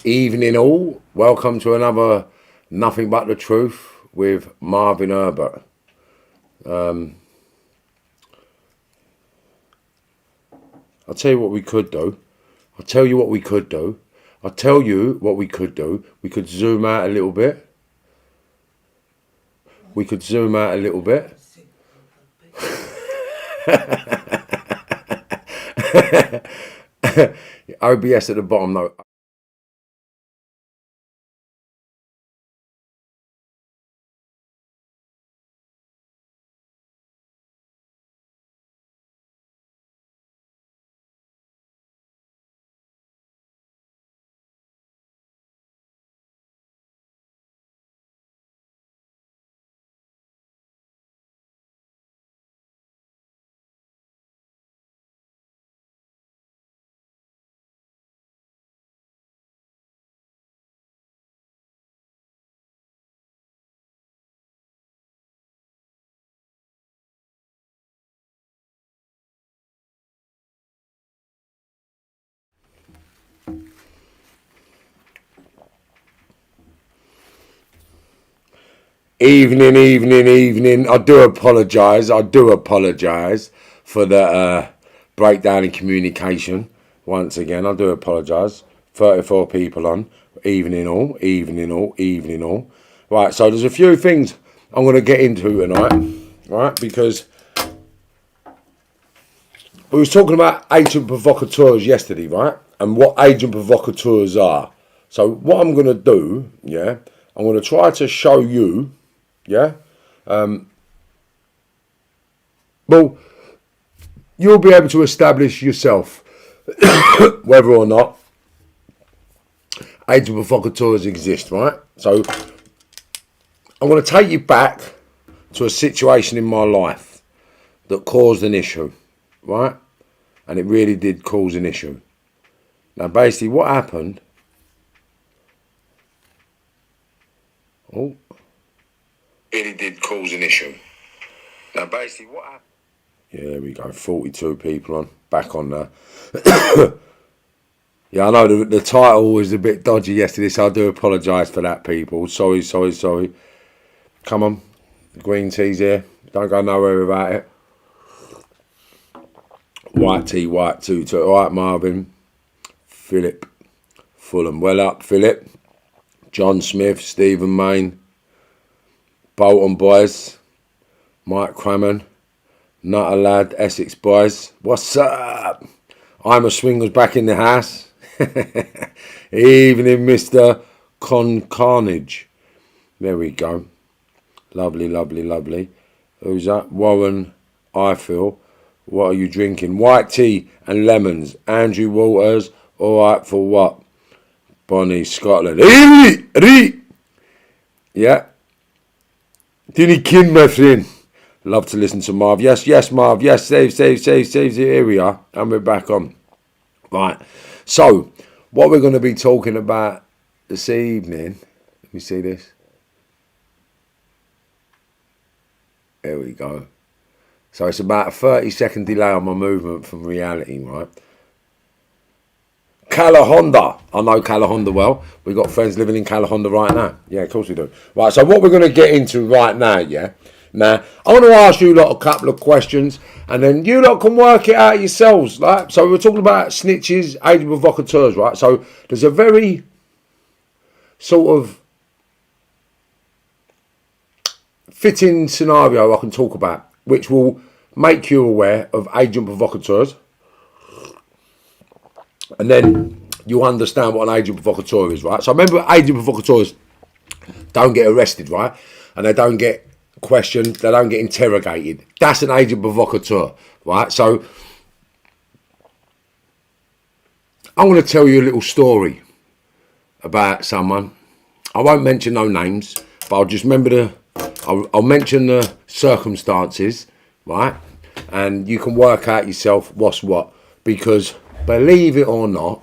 Evening all, welcome to another Nothing But the Truth with Marvin Herbert. I'll tell you what we could do. I'll tell you what we could do. I'll tell you what we could do. We could zoom out a little bit. We could zoom out a little bit. OBS at the bottom though. Evening. I do apologise for the breakdown in communication. Once again, I do apologise. 34 people on. Evening all. Right, so there's a few things I'm going to get into tonight. Right, because we was talking about agent provocateurs yesterday, right? And what agent provocateurs are. So what I'm going to do, yeah, I'm going to try to show you, yeah, well, you'll be able to establish yourself whether or not agent provocateurs exist, right? So I'm going to take you back to a situation in my life that caused an issue, right? And it really did cause an issue. Now, basically, what happened? Oh, really did cause an issue. Now, basically, what happened? Yeah, there we go. 42 people on. Back on there. Yeah, I know the title was a bit dodgy yesterday, so I do apologise for that, people. Sorry. Come on. The green tea's here. Don't go nowhere without it. White tea. All right, Marvin. Philip. Fulham. Well up, Philip. John Smith. Stephen Main. Bolton boys. Mike Crammon. Nutter Lad. Essex boys. What's up? I'm a Swingers back in the house. Evening, Mr. Carnage. There we go. Lovely. Who's that? Warren Eiffel. What are you drinking? White tea and lemons. Andrew Waters. All right for what? Bonnie, Scotland. Yeah. Didn't kid, my friend. Love to listen to Marv. Yes, Marv. Yes, save. Here we are. And we're back on. Right. So, what we're going to be talking about this evening. Let me see this. There we go. So it's about a 30-second delay on my movement from reality, right? Calahonda. I know Calahonda well. We've got friends living in Calahonda right now. Yeah, of course we do. Right, so what we're going to get into right now, yeah? Now, I want to ask you lot a couple of questions, and then you lot can work it out yourselves, right? So we're talking about snitches, agent provocateurs, right? So there's a very sort of fitting scenario I can talk about, which will make you aware of agent provocateurs, and then you understand what an agent provocateur is, right? So remember, agent provocateurs don't get arrested, right? And they don't get questioned, they don't get interrogated. That's an agent provocateur, right? So I'm going to tell you a little story about someone. I won't mention no names, but I'll just remember I'll mention the circumstances, right? And you can work out yourself what's what. Because believe it or not,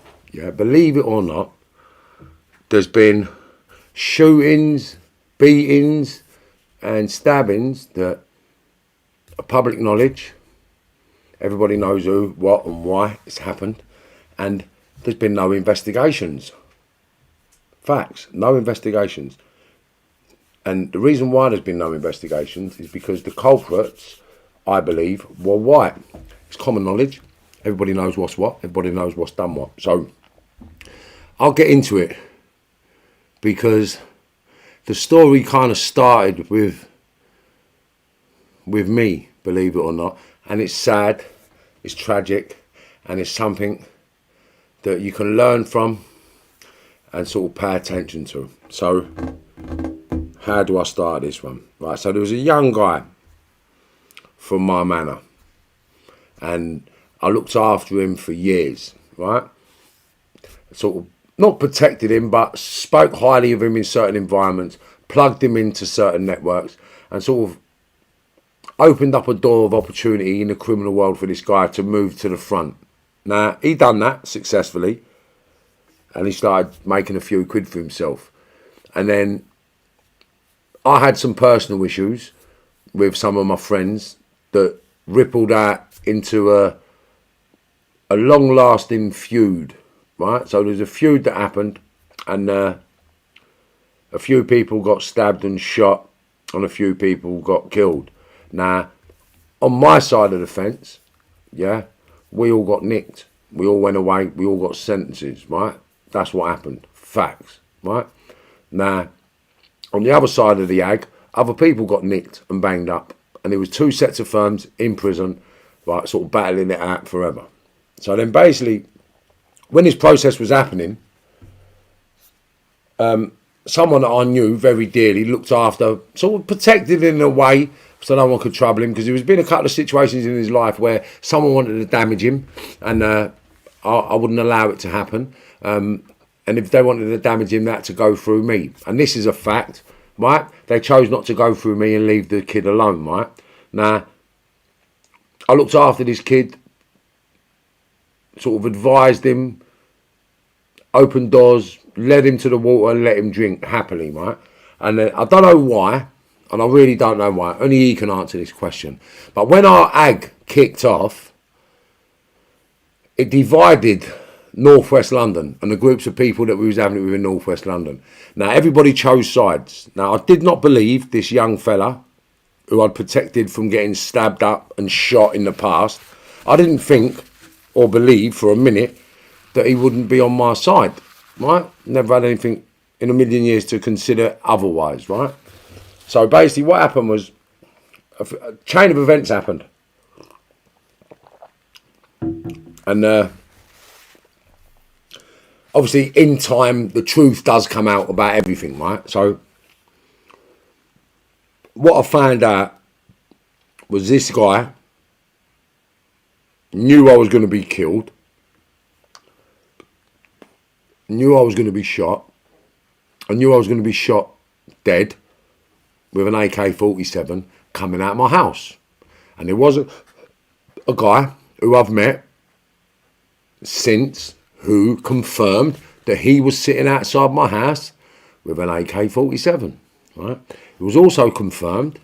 there's been shootings, beatings, and stabbings that are public knowledge. Everybody knows who, what, and why it's happened. And there's been no investigations. Facts. No investigations. And the reason why there's been no investigations is because the culprits, I believe, were white. It's common knowledge. Everybody knows what's what. Everybody knows what's done what. So I'll get into it because the story kind of started with me, believe it or not. And it's sad, it's tragic, and it's something that you can learn from and sort of pay attention to. So how do I start this one? Right, so there was a young guy from my manor, and I looked after him for years, right? Sort of not protected him, but spoke highly of him in certain environments, plugged him into certain networks, and sort of opened up a door of opportunity in the criminal world for this guy to move to the front. Now, he done that successfully, and he started making a few quid for himself. And then I had some personal issues with some of my friends that rippled out into a long-lasting feud, right? So there's a feud that happened, and a few people got stabbed and shot, and a few people got killed. Now, on my side of the fence, yeah, we all got nicked. We all went away. We all got sentences, right? That's what happened. Facts, right? Now, on the other side of the ag, other people got nicked and banged up. And there was two sets of firms in prison, right, sort of battling it out forever. So then basically, when this process was happening, someone that I knew very dearly looked after, sort of protected in a way so no one could trouble him, because there was been a couple of situations in his life where someone wanted to damage him, and I wouldn't allow it to happen. And if they wanted to damage him, that to go through me. And this is a fact, right? They chose not to go through me and leave the kid alone, right? Now, I looked after this kid, sort of advised him, opened doors, led him to the water and let him drink happily, right? And I don't know why, and I really don't know why. Only he can answer this question. But when our ag kicked off, it divided Northwest London and the groups of people that we was having it with in Northwest London. Now, everybody chose sides. Now, I did not believe this young fella who I'd protected from getting stabbed up and shot in the past. I didn't think or believe for a minute that he wouldn't be on my side, right? Never had anything in a million years to consider otherwise, right? So basically what happened was a chain of events happened. And obviously in time, the truth does come out about everything, right? So what I found out was this guy knew I was going to be killed, knew I was going to be shot, I knew I was going to be shot dead with an AK-47 coming out of my house. And there was a guy who I've met since who confirmed that he was sitting outside my house with an AK-47, right? It was also confirmed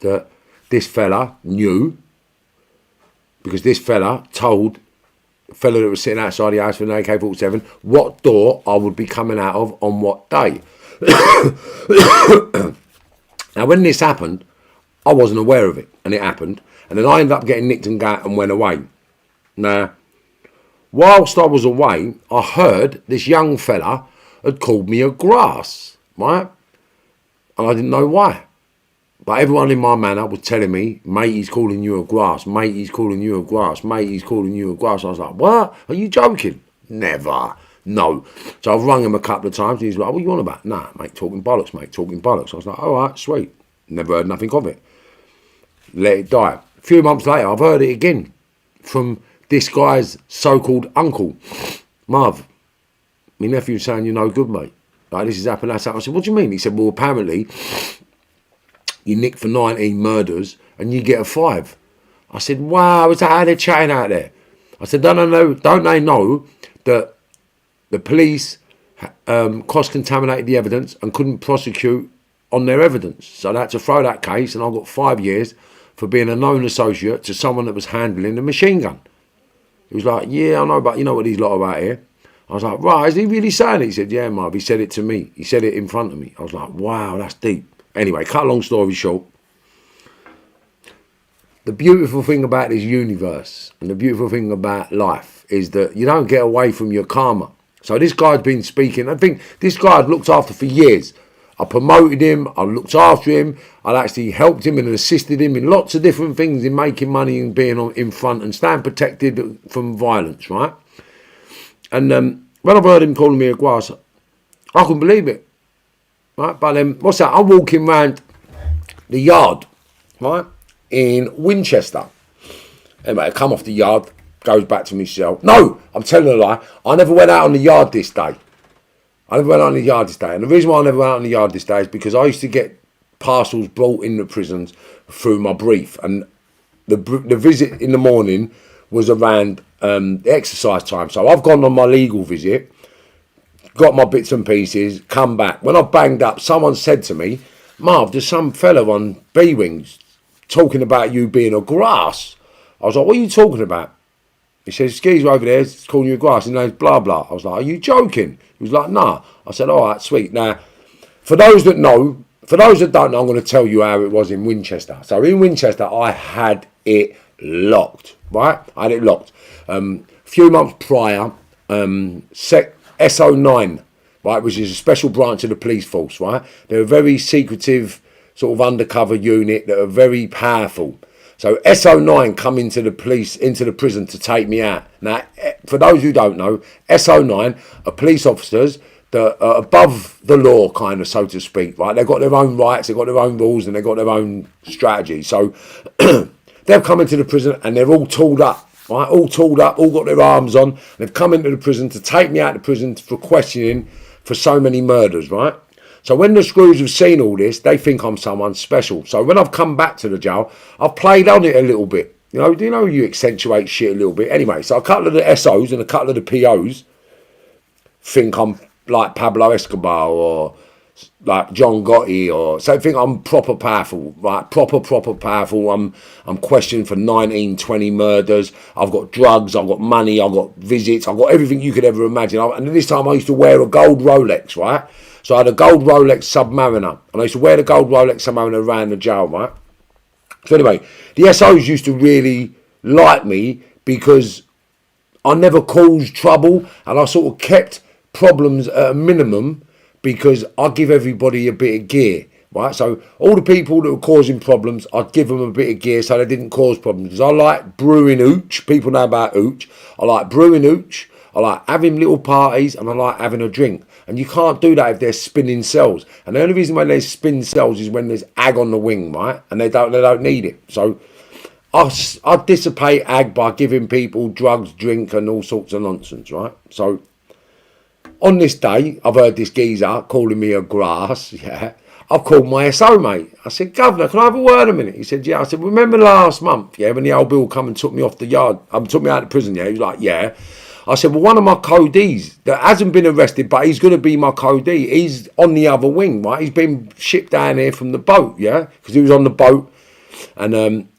that this fella knew, because this fella told the fella that was sitting outside the house with an AK-47 what door I would be coming out of on what day. Now, when this happened, I wasn't aware of it, and it happened. And then I ended up getting nicked and got and went away. Now, whilst I was away, I heard this young fella had called me a grass, right? And I didn't know why. But everyone in my manor was telling me, mate, he's calling you a grass. Mate, he's calling you a grass. Mate, he's calling you a grass. I was like, what? Are you joking? Never. No. So I've rung him a couple of times, and he's like, what are you on about? Nah, mate, talking bollocks, mate, talking bollocks. I was like, all right, sweet. Never heard nothing of it. Let it die. A few months later, I've heard it again from this guy's so-called uncle, Marv. My nephew's saying, you're no good, mate. Like, this has happened, that's happened. I said, what do you mean? He said, well, apparently, you nick for 19 murders and you get a 5. I said, wow, is that how they're chatting out there? I said, don't they know that the police cross-contaminated the evidence and couldn't prosecute on their evidence? So they had to throw that case, and I got 5 years for being a known associate to someone that was handling a machine gun. He was like, yeah, I know, but you know what these lot are about here. I was like, right, is he really saying it? He said, yeah, Marv, he said it to me. He said it in front of me. I was like, wow, that's deep. Anyway, cut a long story short. The beautiful thing about this universe and the beautiful thing about life is that you don't get away from your karma. So this guy's been speaking. I think this guy I'd looked after for years. I promoted him. I looked after him. I'd actually helped him and assisted him in lots of different things in making money and being in front and staying protected from violence, right? And when I've heard him calling me a grass, I couldn't believe it. Right? But then, what's that? I'm walking round the yard, right, in Winchester. Anyway, I come off the yard, goes back to my cell. No, I'm telling a lie. I never went out on the yard this day. And the reason why I never went out on the yard this day is because I used to get parcels brought in the prisons through my brief. And the visit in the morning was around exercise time. So I've gone on my legal visit, got my bits and pieces, come back. When I banged up, someone said to me, Marv, there's some fella on B-Wings talking about you being a grass. I was like, what are you talking about? He says, Skis over there, he's calling you a grass, his name's blah, blah. I was like, are you joking? He was like, nah. I said, all right, sweet. Now, for those that don't know, I'm going to tell you how it was in Winchester. So in Winchester, I had it locked, right? I had it locked. A few months prior, SO9, right, which is a special branch of the police force, right? They're a very secretive sort of undercover unit that are very powerful. So SO9 come into the prison to take me out. Now, for those who don't know, SO9 are police officers that are above the law, kind of, so to speak, right? They've got their own rights, they've got their own rules, and they've got their own strategy. So they've come into the prison and they're all tooled up, right? All tooled up, all got their arms on. They've come into the prison to take me out of the prison for questioning for so many murders, right? So when the screws have seen all this, they think I'm someone special. So when I've come back to the jail, I've played on it a little bit. You know, do you know you accentuate shit a little bit? Anyway, so a couple of the SOs and a couple of the POs think I'm like Pablo Escobar or like John Gotti, or so think I'm proper powerful, right? Proper powerful. I'm questioned for 19, 20 murders. I've got drugs, I've got money, I've got visits, I've got everything you could ever imagine. And this time I used to wear a gold Rolex, right? So I had a gold Rolex Submariner, and I used to wear the gold Rolex Submariner around the jail, right? So anyway, the SOs used to really like me because I never caused trouble, and I sort of kept problems at a minimum because I give everybody a bit of gear, right? So all the people that were causing problems, I'd give them a bit of gear so they didn't cause problems. Because I like brewing hooch. People know about hooch. I like brewing hooch. I like having little parties, and I like having a drink. And you can't do that if they're spinning cells. And the only reason why they spin cells is when there's ag on the wing, right? And they don't need it. So I dissipate ag by giving people drugs, drink, and all sorts of nonsense, right? So on this day, I've heard this geezer calling me a grass, yeah. I've called my SO, mate. I said, Governor, can I have a word a minute? He said, yeah. I said, remember last month, yeah, when the old Bill come and took me off the yard, took me out of prison, yeah? He was like, yeah. I said, well, one of my codees that hasn't been arrested, but he's going to be my codee, he's on the other wing, right? He's been shipped down here from the boat, yeah? Because he was on the boat, and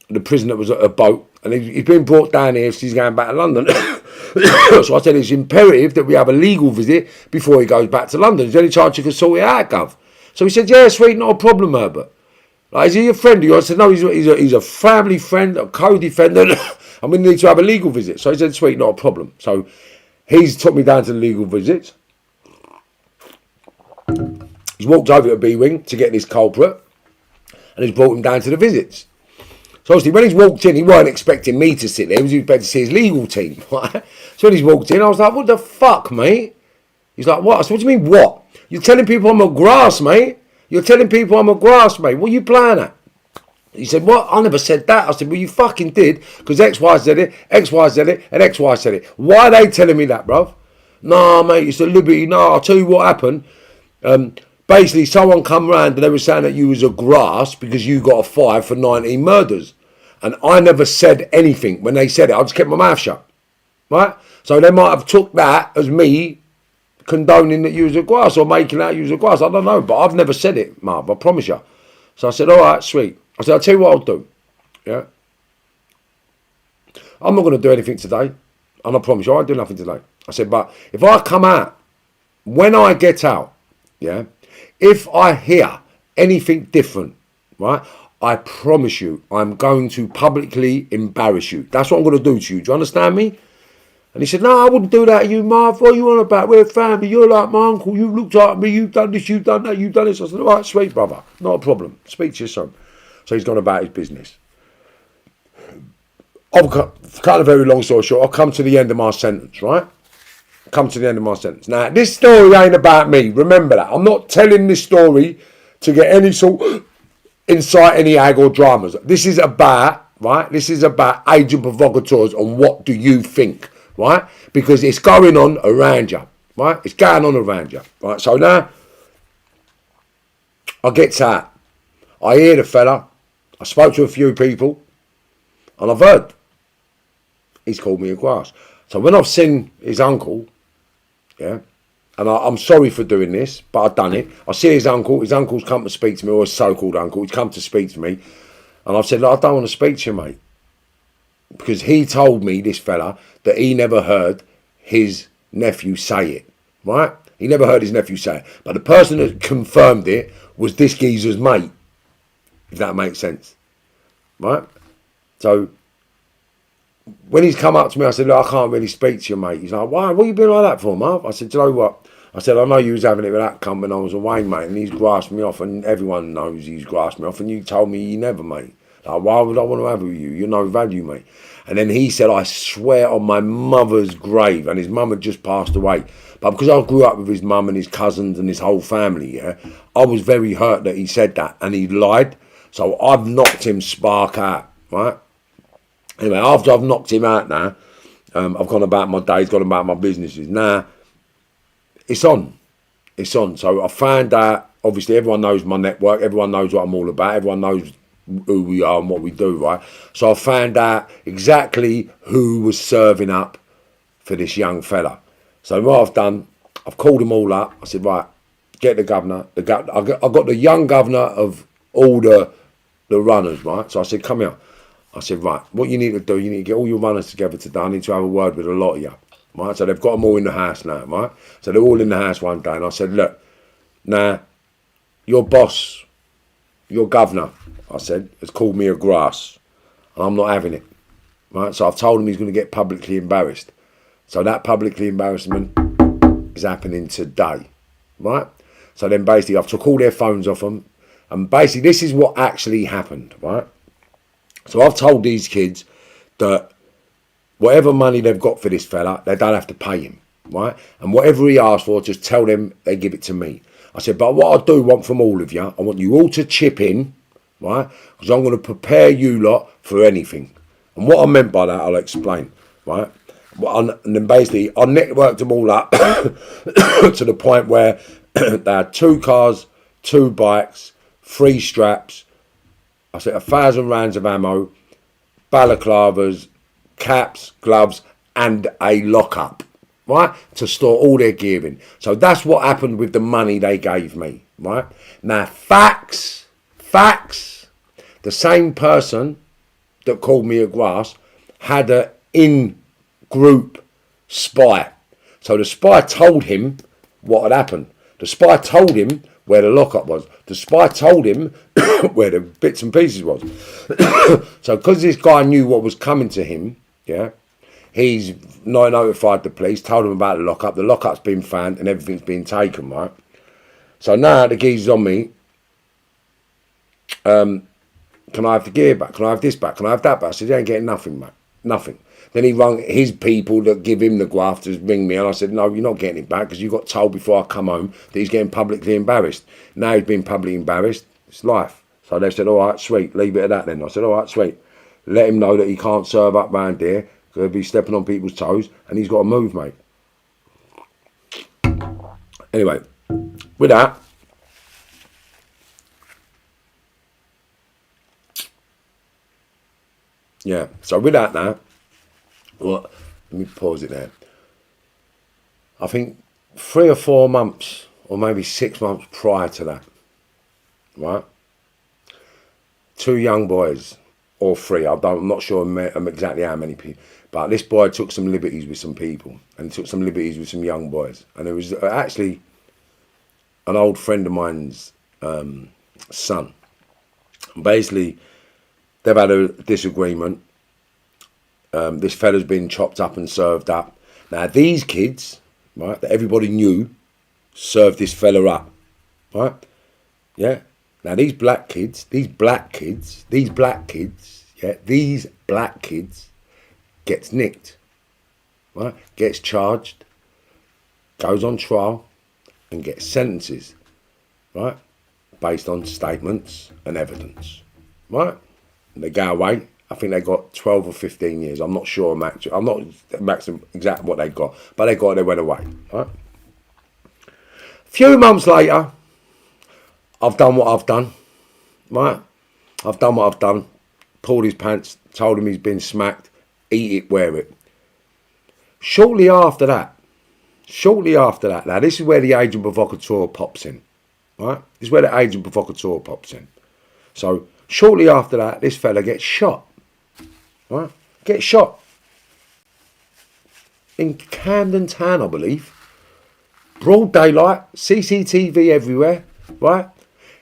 the prisoner was at a boat, and he's been brought down here, so he's going back to London. So I said, it's imperative that we have a legal visit before he goes back to London. Is there any chance you can sort it out, Gov? So he said, yeah, sweet, not a problem, Herbert. Like, is he a friend of yours? I said, no, he's a family friend, a co-defendant, and we need to have a legal visit. So he said, sweet, not a problem. So he's took me down to the legal visit. He's walked over to B-Wing to get this culprit, and he's brought him down to the visits. So obviously when he's walked in, he weren't expecting me to sit there. He was expecting to see his legal team. Right? So when he's walked in, I was like, what the fuck, mate? He's like, what? I said, what do you mean, what? You're telling people I'm a grass, mate? You're telling people I'm a grass, mate? What are you playing at? He said, what? I never said that. I said, well, you fucking did, because X, Y said it, X, Y said it, and X, Y said it. Why are they telling me that, bruv? Nah, mate, it's a liberty. Nah, I'll tell you what happened. Basically, someone come round and they were saying that you was a grass because you got a 5 for 19 murders. And I never said anything. When they said it, I just kept my mouth shut. Right? So they might have took that as me condoning that you was a grass or making out you was a grass. I don't know, but I've never said it, Marv, I promise you. So I said, all right, sweet. I said, I'll tell you what I'll do. Yeah? I'm not going to do anything today. And I promise you, I won't do nothing today. I said, but if I come out, when I get out, yeah, if I hear anything different, right, I promise you, I'm going to publicly embarrass you. That's what I'm going to do to you. Do you understand me? And he said, no, I wouldn't do that to you, Marv. What are you on about? We're family. You're like my uncle. You looked after me. You've done this. You've done that. You've done this. I said, all right, sweet brother. Not a problem. Speak to your son. So he's gone about his business. I'll cut a very long story short. I'll come to the end of my sentence, right? Come to the end of my sentence. Now, this story ain't about me. Remember that. I'm not telling this story to get any sort of incite any ag or dramas. This is about, right? This is about Agent Provocateurs and what do you think, right? Because it's going on around you, right? It's going on around you, right? So now, I get to that. I hear the fella. I spoke to a few people. And I've heard he's called me a grass. So when I've seen his uncle, yeah, and I'm sorry for doing this, but I've done it. I see his uncle. His uncle's come to speak to me, or his so-called uncle. He's come to speak to me. And I've said, look, I don't want to speak to you, mate. Because he told me, this fella, that he never heard his nephew say it, right? He never heard his nephew say it. But the person that confirmed it was this geezer's mate, if that makes sense, right? So, when he's come up to me, I said, look, I can't really speak to you, mate. He's like, why? What are you being like that for, Marv? I said, do you know what? I said, I know you was having it with that cunt when I was away, mate, and he's grasped me off, and everyone knows he's grasped me off, and you told me you never, mate. Like, why would I want to have it with you? You're no value, mate. And then he said, I swear on my mother's grave, and his mum had just passed away. But because I grew up with his mum and his cousins and his whole family, yeah, I was very hurt that he said that, and he lied. So I've knocked him spark out, right? Anyway, after I've knocked him out now, I've gone about my days, gone about my businesses. Now, it's on. It's on. So I found out, obviously everyone knows my network, everyone knows what I'm all about, everyone knows who we are and what we do, right? So I found out exactly who was serving up for this young fella. So what I've done, I've called them all up. I said, right, get the governor. I got the young governor of all the runners, right? So I said, come here. I said, right, what you need to do, you need to get all your runners together today. I need to have a word with a lot of you, right? So they've got them all in the house now, right? So they're all in the house one day. And I said, look, now, your boss, your governor, I said, has called me a grass. And I'm not having it, right? So I've told him he's going to get publicly embarrassed. So that publicly embarrassment is happening today, right? So then basically I've took all their phones off them. And basically this is what actually happened, right? So I've told these kids that whatever money they've got for this fella, they don't have to pay him, right? And whatever he asks for, just tell them they give it to me. I said, but what I do want from all of you, I want you all to chip in, right? Because I'm going to prepare you lot for anything. And what I meant by that, I'll explain, right? And then basically, I networked them all up to the point where they had 2 cars, 2 bikes, 3 straps. I said 1,000 rounds of ammo, balaclavas, caps, gloves, and a lockup, right? To store all their gear in. So that's what happened with the money they gave me, right? Now, facts, the same person that called me a grass had an in-group spy. So the spy told him what had happened. The spy told him where the lockup was. The spy told him where the bits and pieces was. So because this guy knew what was coming to him, yeah, he's notified the police, told them about the lockup. The lockup's been found and everything's been taken, right? So now the geezer's on me. Can I have the gear back? Can I have this back? Can I have that back? I said, you ain't getting nothing, mate. Nothing. Then he rung his people that give him the graft to ring me, and I said, no, you're not getting it back because you got told before I come home that he's getting publicly embarrassed. Now he's been publicly embarrassed. It's life. So they said, all right, sweet, leave it at that then. I said, all right, sweet. Let him know that he can't serve up round here because he'll be stepping on people's toes and he's got to move, mate. Anyway, with that, yeah, so with that now, well, let me pause it there. I think 3 or 4 months, or maybe 6 months prior to that, right? 2 young boys, or 3. I'm not sure exactly how many people. But this boy took some liberties with some people, and took some liberties with some young boys. And it was actually an old friend of mine's son. Basically, they've had a disagreement. This fella's been chopped up and served up. Now these kids, right, that everybody knew, served this fella up, right? Yeah. Now these black kids, gets nicked, right? Gets charged, goes on trial, and gets sentences, right? Based on statements and evidence, right? And they go away. I think they got 12 or 15 years. I'm not sure. I'm not maximum exactly what they got, but they went away, right? A few months later, I've done what I've done, right? I've done what I've done. Pulled his pants, told him he's been smacked. Eat it, wear it. Shortly after that, now this is where the agent provocateur pops in, right? This is where the agent provocateur pops in. So shortly after that, this fella gets shot, right? Gets shot in Camden Town, I believe. Broad daylight, CCTV everywhere, right?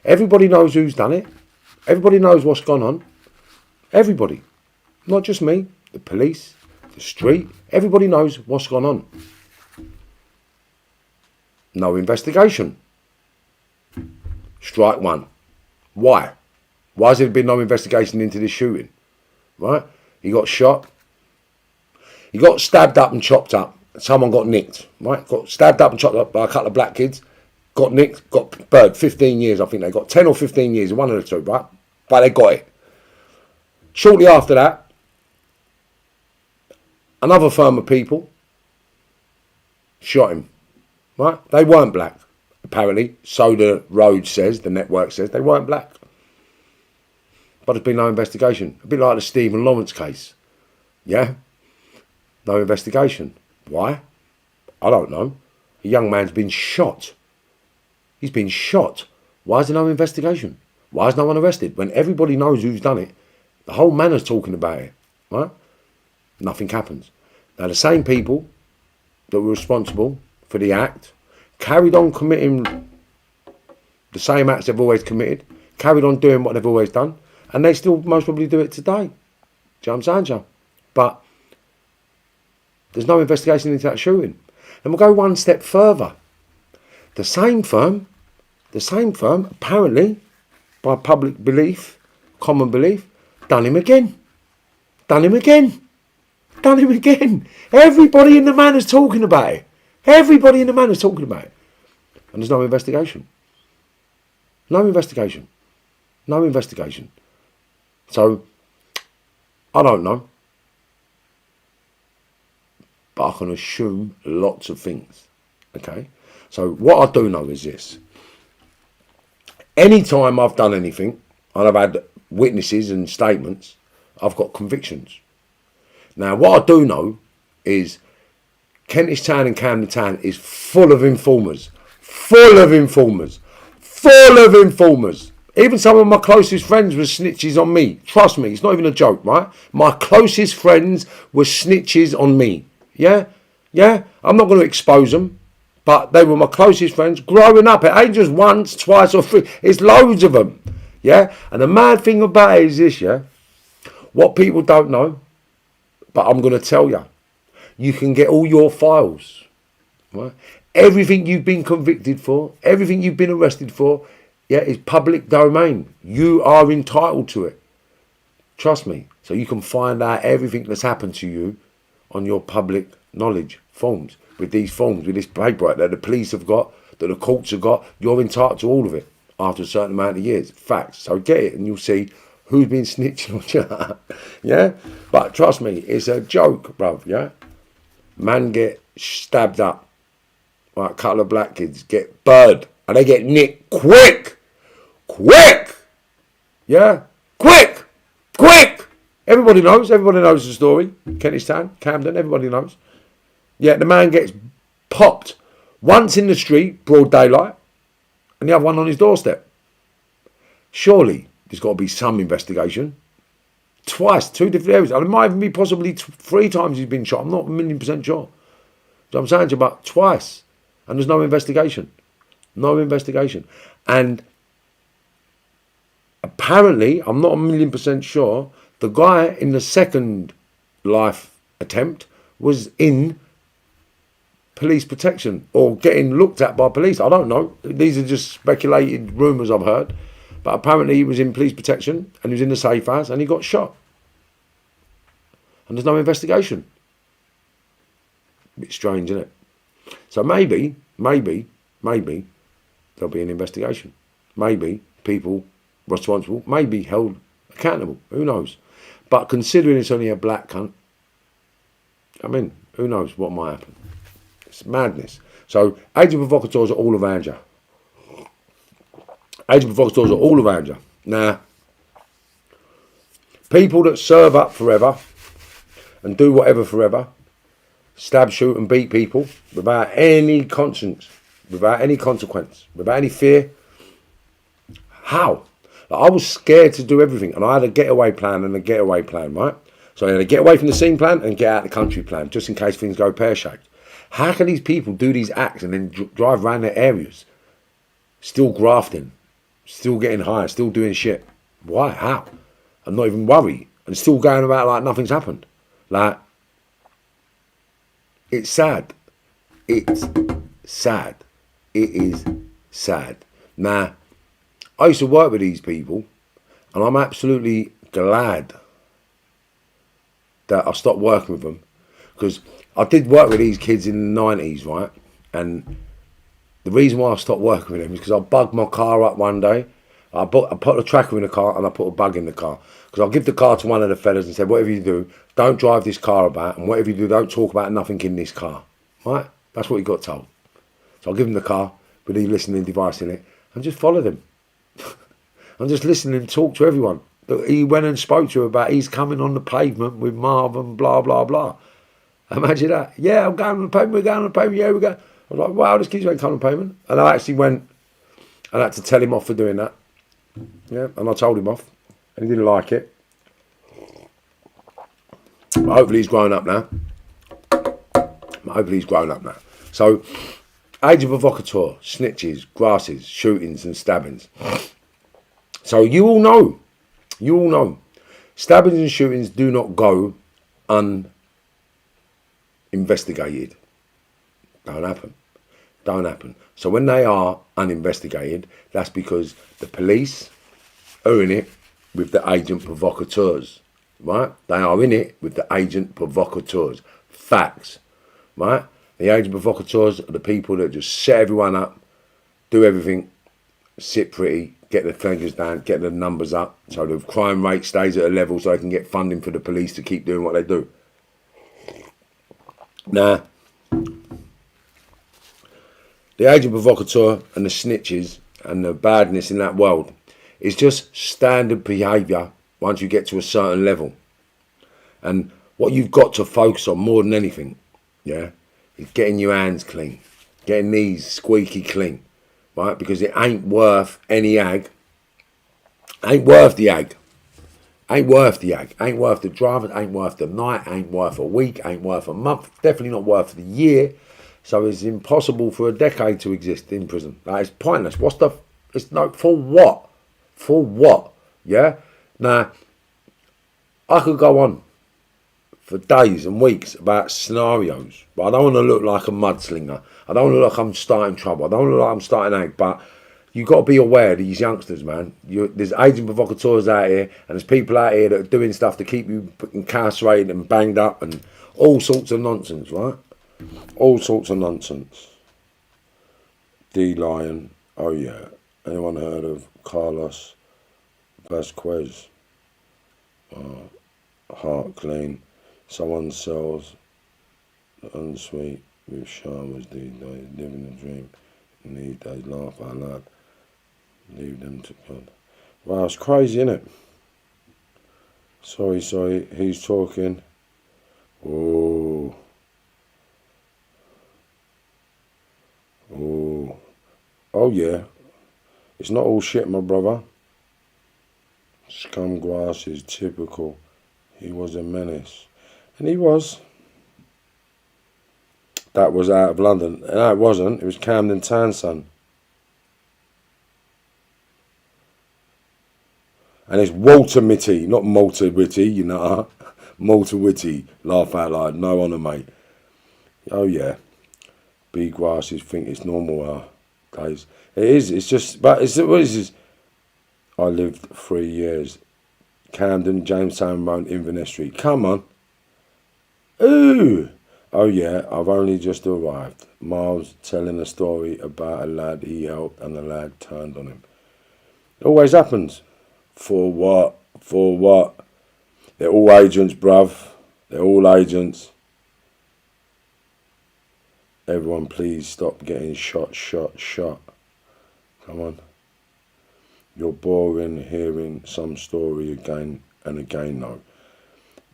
Everybody knows who's done it. Everybody knows what's gone on. Everybody, not just me. The police, the street, everybody knows what's gone on. No investigation. Strike one. Why? Why has there been no investigation into this shooting? Right? He got shot. He got stabbed up and chopped up. Someone got nicked. Right? Got stabbed up and chopped up by a couple of black kids. Got nicked, got burnt. 15 years, I think they got. 10 or 15 years, one of the two, right? But they got it. Shortly after that, another firm of people shot him, right? They weren't black, apparently. So the road says, the network says, they weren't black. But there's been no investigation. A bit like the Stephen Lawrence case, yeah? No investigation. Why? I don't know. A young man's been shot. He's been shot. Why is there no investigation? Why is no one arrested? When everybody knows who's done it, the whole manor's talking about it, right? Nothing happens. Now the same people that were responsible for the act carried on committing the same acts they've always committed, carried on doing what they've always done, and they still most probably do it today. Do you know what I'm saying, Joe? But there's no investigation into that shooting. And we'll go one step further. The same firm, apparently, by public belief, common belief, done him again. Everybody in the manor's talking about it. And there's no investigation. So, I don't know. But I can assume lots of things. Okay? So, what I do know is this. Anytime I've done anything, and I've had witnesses and statements, I've got convictions. Now, what I do know is Kentish Town and Camden Town is full of informers. Even some of my closest friends were snitches on me. Trust me, it's not even a joke, right? My closest friends were snitches on me. Yeah? I'm not going to expose them, but they were my closest friends growing up. It ain't just once, twice or 3. It's loads of them. Yeah? And the mad thing about it is this, yeah? What people don't know, but I'm going to tell you. You can get all your files, right? Everything you've been convicted for, everything you've been arrested for, yeah, is public domain. You are entitled to it. Trust me. So you can find out everything that's happened to you on your public knowledge forms. With these forms, with this paper that the police have got, that the courts have got, you're entitled to all of it after a certain amount of years. Facts. So get it and you'll see who's been snitching on you. Yeah? But trust me, it's a joke, bruv, yeah? Man get stabbed up. Right, a couple of black kids get burned. And they get nicked quick. Yeah? Quick. Everybody knows the story. Kentish Town, Camden, everybody knows. Yeah, the man gets popped once in the street, broad daylight, and the other one on his doorstep. Surely there's got to be some investigation. Twice, 2 different areas. And it might even be possibly 3 times he's been shot. I'm not 1,000,000% sure. So I'm saying to you about twice. And there's no investigation. No investigation. And apparently, I'm not 1,000,000% sure, the guy in the second life attempt was in police protection or getting looked at by police. I don't know. These are just speculated rumours I've heard. But apparently he was in police protection and he was in the safe house and he got shot. And there's no investigation. A bit strange, isn't it? So maybe there'll be an investigation. Maybe people responsible may be held accountable. Who knows? But considering it's only a black cunt, I mean, who knows what might happen? It's madness. So agent provocateurs are all around you. Agent provocateurs are all around you. Now, people that serve up forever and do whatever forever, stab, shoot and beat people without any conscience, without any consequence, without any fear. How? Like, I was scared to do everything and I had a getaway plan and a getaway plan, right? So I had a get away from the scene plan and get out of the country plan, just in case things go pear-shaped. How can these people do these acts and then drive around their areas, still grafting, still getting high, still doing shit? Why? How? And not even worry and still going about like nothing's happened. Like, it's sad. It's sad. It is sad. Now, I used to work with these people and I'm absolutely glad that I stopped working with them, because I did work with these kids in the 90s, right? And the reason why I stopped working with them is because I bugged my car up one day. I put a tracker in the car and I put a bug in the car. Because I'll give the car to one of the fellas and said, whatever you do, don't drive this car about, and whatever you do, don't talk about nothing in this car. Right? That's what he got told. So I'll give him the car with the listening device in it and just follow them. I'm just listening and talk to everyone. He went and spoke to her about he's coming on the pavement with Marvin, blah, blah, blah. Imagine that. Yeah, I'm going on the pavement, we're going on the pavement, yeah, we go. I was like, wow, this kid's ain't coming on the pavement. And I actually went and had to tell him off for doing that. Yeah, and I told him off. And he didn't like it. But hopefully he's grown up now. So, agent provocateur, snitches, grasses, shootings and stabbings. So you all know, stabbings and shootings do not go uninvestigated. Don't happen. So when they are uninvestigated, that's because the police are in it with the agent provocateurs, right? They are in it with the agent provocateurs. Facts, right? The agent provocateurs are the people that just set everyone up, do everything, sit pretty, get the fingers down, get the numbers up, so the crime rate stays at a level so they can get funding for the police to keep doing what they do. Now, the agent provocateur and the snitches and the badness in that world is just standard behaviour once you get to a certain level. And what you've got to focus on more than anything, yeah, is getting your hands clean, getting these squeaky clean, right? Because it ain't worth any ag. Ain't worth the ag. Ain't worth the ag. Ain't worth the drivers. Ain't worth the night. Ain't worth a week. Ain't worth a month. Definitely not worth the year. So it's impossible for a decade to exist in prison. Like, it's pointless. It's no, for what? For what? Yeah? Now, I could go on for days and weeks about scenarios, but I don't want to look like a mudslinger. I don't want to look like I'm starting trouble. I don't want to look like I'm starting ag, but you've got to be aware of these youngsters, man. There's agent provocateurs out here, and there's people out here that are doing stuff to keep you incarcerated and banged up and all sorts of nonsense, right? All sorts of nonsense. D Lion, oh yeah. Anyone heard of Carlos Vasquez? Heart clean. Someone sells unsweet with showers these days. Living a dream. These days, laugh out loud. Leave them to God. Wow, it's crazy, isn't it? Sorry, he's talking. Oh. Oh yeah. It's not all shit, my brother. Scum grass is typical He was a menace. And he was. That was out of London. No, it wasn't. It was Camden Town, son. And it's Walter Mitty, not Malta Witty, you know. Malta Witty. Laugh out loud. No honour, mate. Oh, yeah. Big grasses think it's normal days. It is. It's just. But it's what is this? I lived 3 years. Camden, Jamestown Road, Inverness Street. Come on. Ooh. Oh, yeah. I've only just arrived. Miles telling a story about a lad he helped and the lad turned on him. It always happens. For what? For what? They're all agents, bruv. They're all agents. Everyone, please stop getting shot. Come on. You're boring hearing some story again and again, though.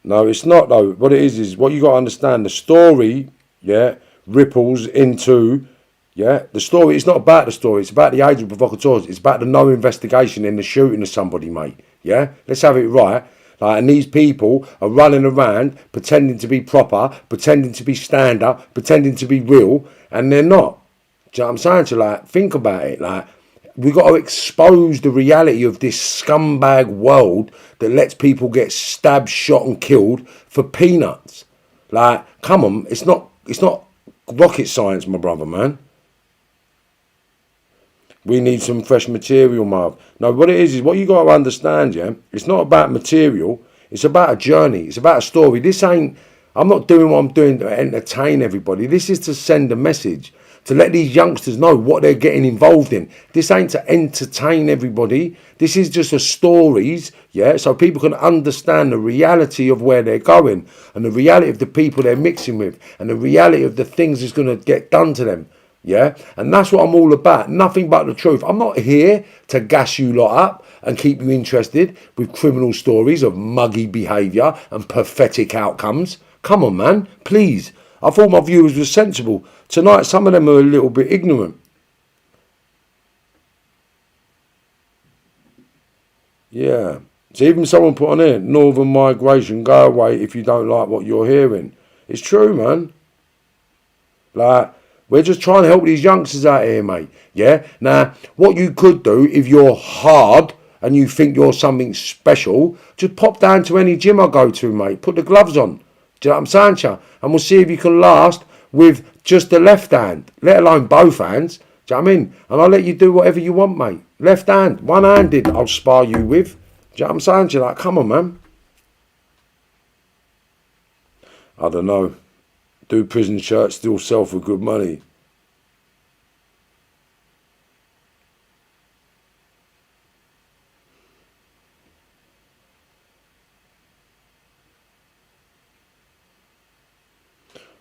No, it's not, though. What it is what you got to understand. The story, yeah, ripples into, yeah. The story, it's not about the story. It's about the agent provocateurs. It's about the no investigation in the shooting of somebody, mate. Yeah? Let's have it right. Like, and these people are running around pretending to be proper, pretending to be stand-up, pretending to be real, and they're not. Do you know what I'm saying to you? Like, think about it. Like, we've got to expose the reality of this scumbag world that lets people get stabbed, shot and killed for peanuts. Like, come on, it's not rocket science, my brother, man. We need some fresh material, Marv. No, what it is what you got to understand, yeah? It's not about material. It's about a journey. It's about a story. This ain't, I'm not doing what I'm doing to entertain everybody. This is to send a message, to let these youngsters know what they're getting involved in. This ain't to entertain everybody. This is just a stories, yeah? So people can understand the reality of where they're going and the reality of the people they're mixing with and the reality of the things that's going to get done to them. Yeah, and that's what I'm all about. Nothing but the truth. I'm not here to gas you lot up and keep you interested with criminal stories of muggy behaviour and pathetic outcomes. Come on, man, please. I thought my viewers were sensible. Tonight, some of them are a little bit ignorant. Yeah. So even someone put on here, Northern migration, go away if you don't like what you're hearing. It's true, man. Like, we're just trying to help these youngsters out here, mate. Yeah? Now, what you could do if you're hard and you think you're something special, just pop down to any gym I go to, mate. Put the gloves on. Do you know what I'm saying, Cha? And we'll see if you can last with just the left hand, let alone both hands. Do you know what I mean? And I'll let you do whatever you want, mate. Left hand, one-handed, I'll spar you with. Do you know what I'm saying, Cha? Like, come on, man. I don't know. Do prison shirts still sell for good money?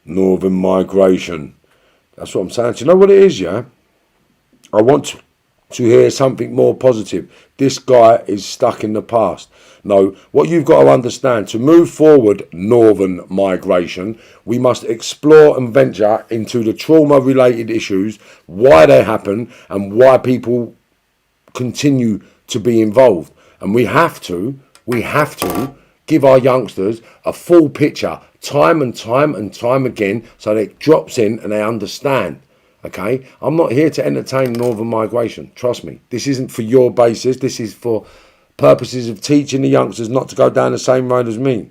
Northern migration. That's what I'm saying. Do you know what it is, yeah? I want to hear something more positive. This guy is stuck in the past. No, what you've got to understand, to move forward northern migration, we must explore and venture into the trauma-related issues, why they happen, and why people continue to be involved. And we have to give our youngsters a full picture, time and time again, so that it drops in and they understand. Okay, I'm not here to entertain northern migration. Trust me, this isn't for your basis. This is for purposes of teaching the youngsters not to go down the same road as me.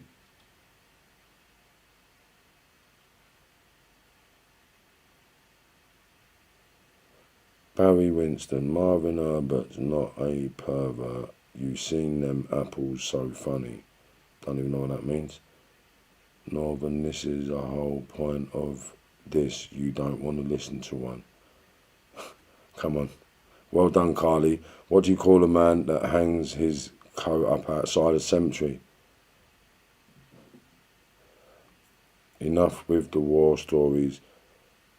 Barry Winston, Marvin Herberts, not a pervert. You seen them apples so funny. Don't even know what that means. Northern, this is a whole point of this. You don't want to listen to one. Come on. Well done, Carly. What do you call a man that hangs his coat up outside a cemetery? Enough with the war stories.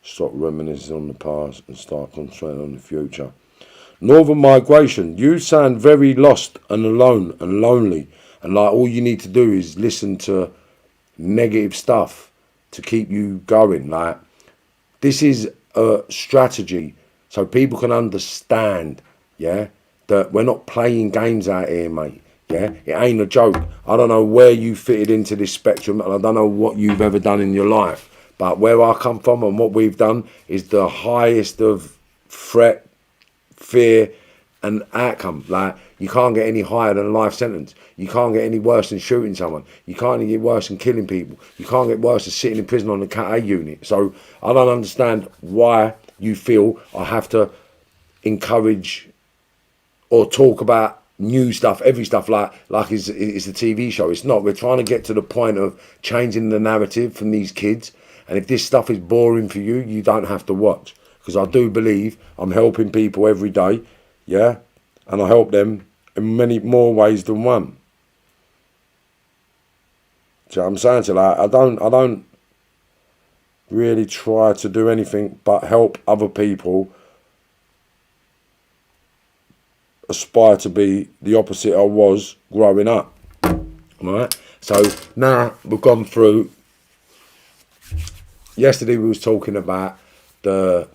Stop reminiscing on the past and start concentrating on the future. Northern migration. You sound very lost and alone and lonely. And like all you need to do is listen to negative stuff to keep you going. Like, this is a strategy so people can understand, yeah, that we're not playing games out here, mate. Yeah, it ain't a joke. I don't know where you fitted into this spectrum, and I don't know what you've ever done in your life. But where I come from and what we've done is the highest of threat, fear, and outcome. Like, you can't get any higher than a life sentence. You can't get any worse than shooting someone. You can't get worse than killing people. You can't get worse than sitting in prison on the Cat A unit. So I don't understand why you feel I have to encourage or talk about new stuff, every stuff like it's a TV show. It's not. We're trying to get to the point of changing the narrative from these kids. And if this stuff is boring for you, you don't have to watch. Because I do believe I'm helping people every day, yeah? And I help them in many more ways than one. So I'm saying to you, like, I don't really try to do anything but help other people aspire to be the opposite I was growing up. Right? So now we've gone through. Yesterday we was talking about the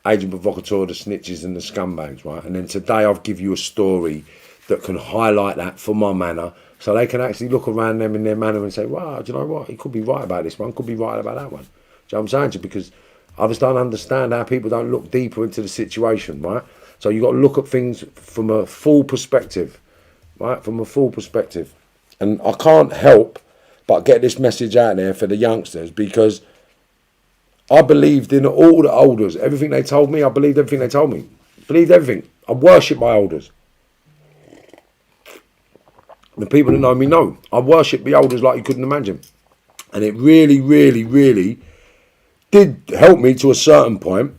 agent provocateur, the snitches and the scumbags, right? And then today I'll give you a story that can highlight that for my manor, so they can actually look around them in their manor and say, wow, do you know what? He could be right about this one, could be right about that one. Do you know what I'm saying to you? Because I just don't understand how people don't look deeper into the situation, right? So you've got to look at things from a full perspective, right? From a full perspective. And I can't help but get this message out there for the youngsters, because I believed in all the elders. Everything they told me, I believed everything they told me. Believed everything. I worship my elders. The people that know me know. I worship the elders like you couldn't imagine. And it really, really, really did help me to a certain point.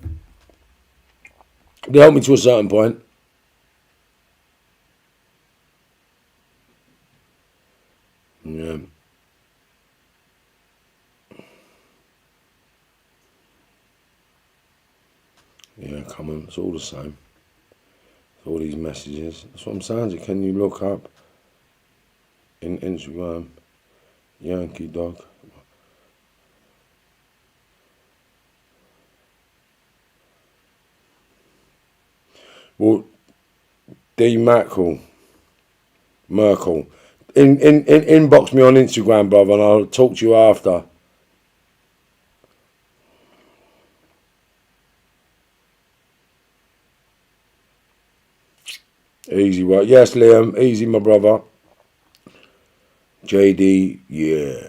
They helped me to a certain point. Yeah. Yeah, come on, it's all the same. It's all these messages. That's what I'm saying. Can you look up in Instagram, Yankee Dog? Well, D Merkel, inbox me on Instagram, brother, and I'll talk to you after. Easy work. Yes, Liam. Easy, my brother. JD, yeah.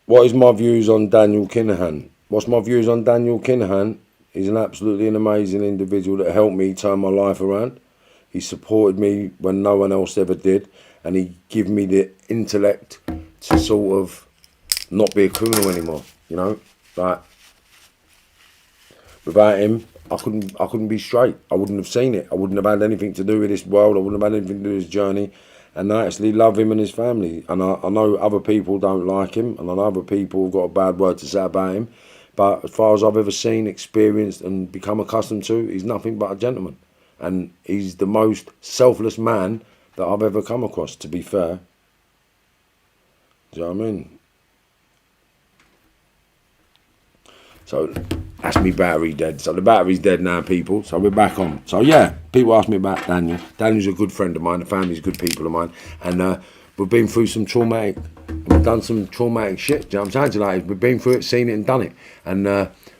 What is my views on Daniel Kinahan? What's my views on Daniel Kinahan? He's an absolutely amazing individual that helped me turn my life around. He supported me when no one else ever did. And he gave me the intellect to sort of not be a criminal anymore. You know? Like, without him, I couldn't be straight. I wouldn't have seen it. I wouldn't have had anything to do with this world. I wouldn't have had anything to do with his journey. And I actually love him and his family. And I know other people don't like him, and I know other people have got a bad word to say about him. But as far as I've ever seen, experienced, and become accustomed to, he's nothing but a gentleman. And he's the most selfless man that I've ever come across, to be fair. Do you know what I mean? So that's me battery dead. So the battery's dead now, people. So we're back on. So yeah, people ask me about Daniel. Daniel's a good friend of mine. The family's good people of mine. And we've been through some traumatic, we've done some traumatic shit. Do you know what I'm saying? Like, we've been through it, seen it and done it. And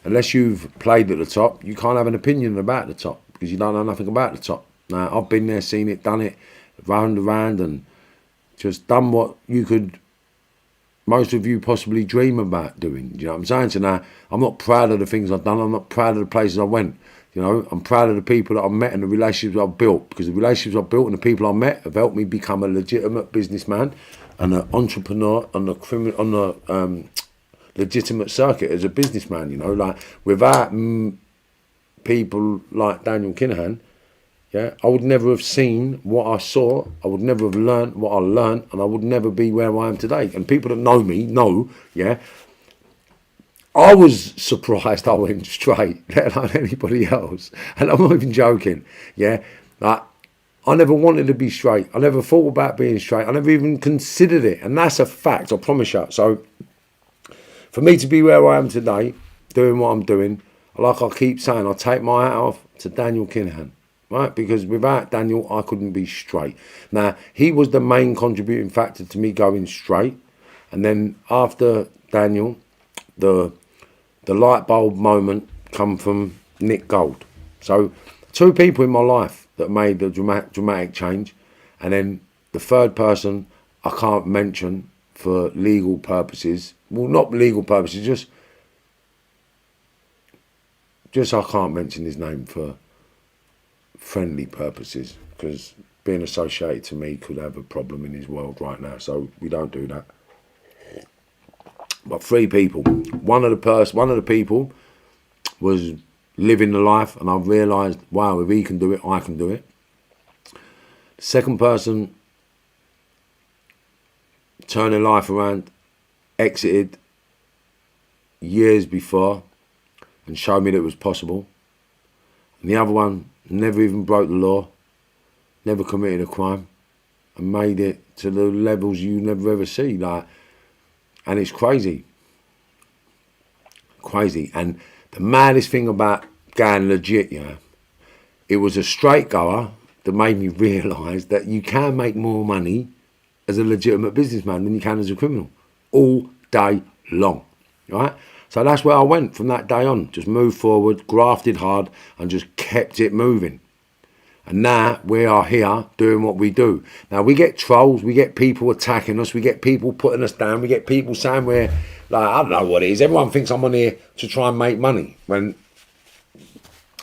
unless you've played at the top, you can't have an opinion about the top, because you don't know nothing about the top. Now, I've been there, seen it, done it, round and round, and just done what you could, most of you possibly dream about doing. Do you know what I'm saying? So now, I'm not proud of the things I've done. I'm not proud of the places I went. You know, I'm proud of the people that I've met and the relationships I've built, because the relationships I've built and the people I've met have helped me become a legitimate businessman and an entrepreneur on the legitimate circuit as a businessman. You know, like, without people like Daniel Kinahan, yeah, I would never have seen what I saw. I would never have learned what I learned, and I would never be where I am today. And people that know me know, yeah, I was surprised I went straight, let alone anybody else. And I'm not even joking, yeah. Like, I never wanted to be straight. I never thought about being straight. I never even considered it. And that's a fact, I promise you. So for me to be where I am today, doing what I'm doing, like I keep saying, I take my hat off to Daniel Kinahan, right? Because without Daniel, I couldn't be straight. Now, he was the main contributing factor to me going straight. And then after Daniel, the light bulb moment come from Nick Gold. So 2 people in my life that made the dramatic change. And then the third person I can't mention for legal purposes. Well, not legal purposes, just I can't mention his name for friendly purposes, because being associated to me could have a problem in his world right now. So we don't do that. But 3 people. One of the people was living the life, and I realised, wow, if he can do it, I can do it. The second person turned their life around, exited years before, and showed me that it was possible. And the other one never even broke the law, never committed a crime, and made it to the levels you never ever see. And it's crazy. Crazy. And the maddest thing about going legit, it was a straight goer that made me realise that you can make more money as a legitimate businessman than you can as a criminal. All day long. Right? So that's where I went from that day on. Just moved forward, grafted hard, and just kept it moving. And now we are here doing what we do. Now we get trolls, we get people attacking us, we get people putting us down, we get people saying we're, I don't know what it is. Everyone thinks I'm on here to try and make money. When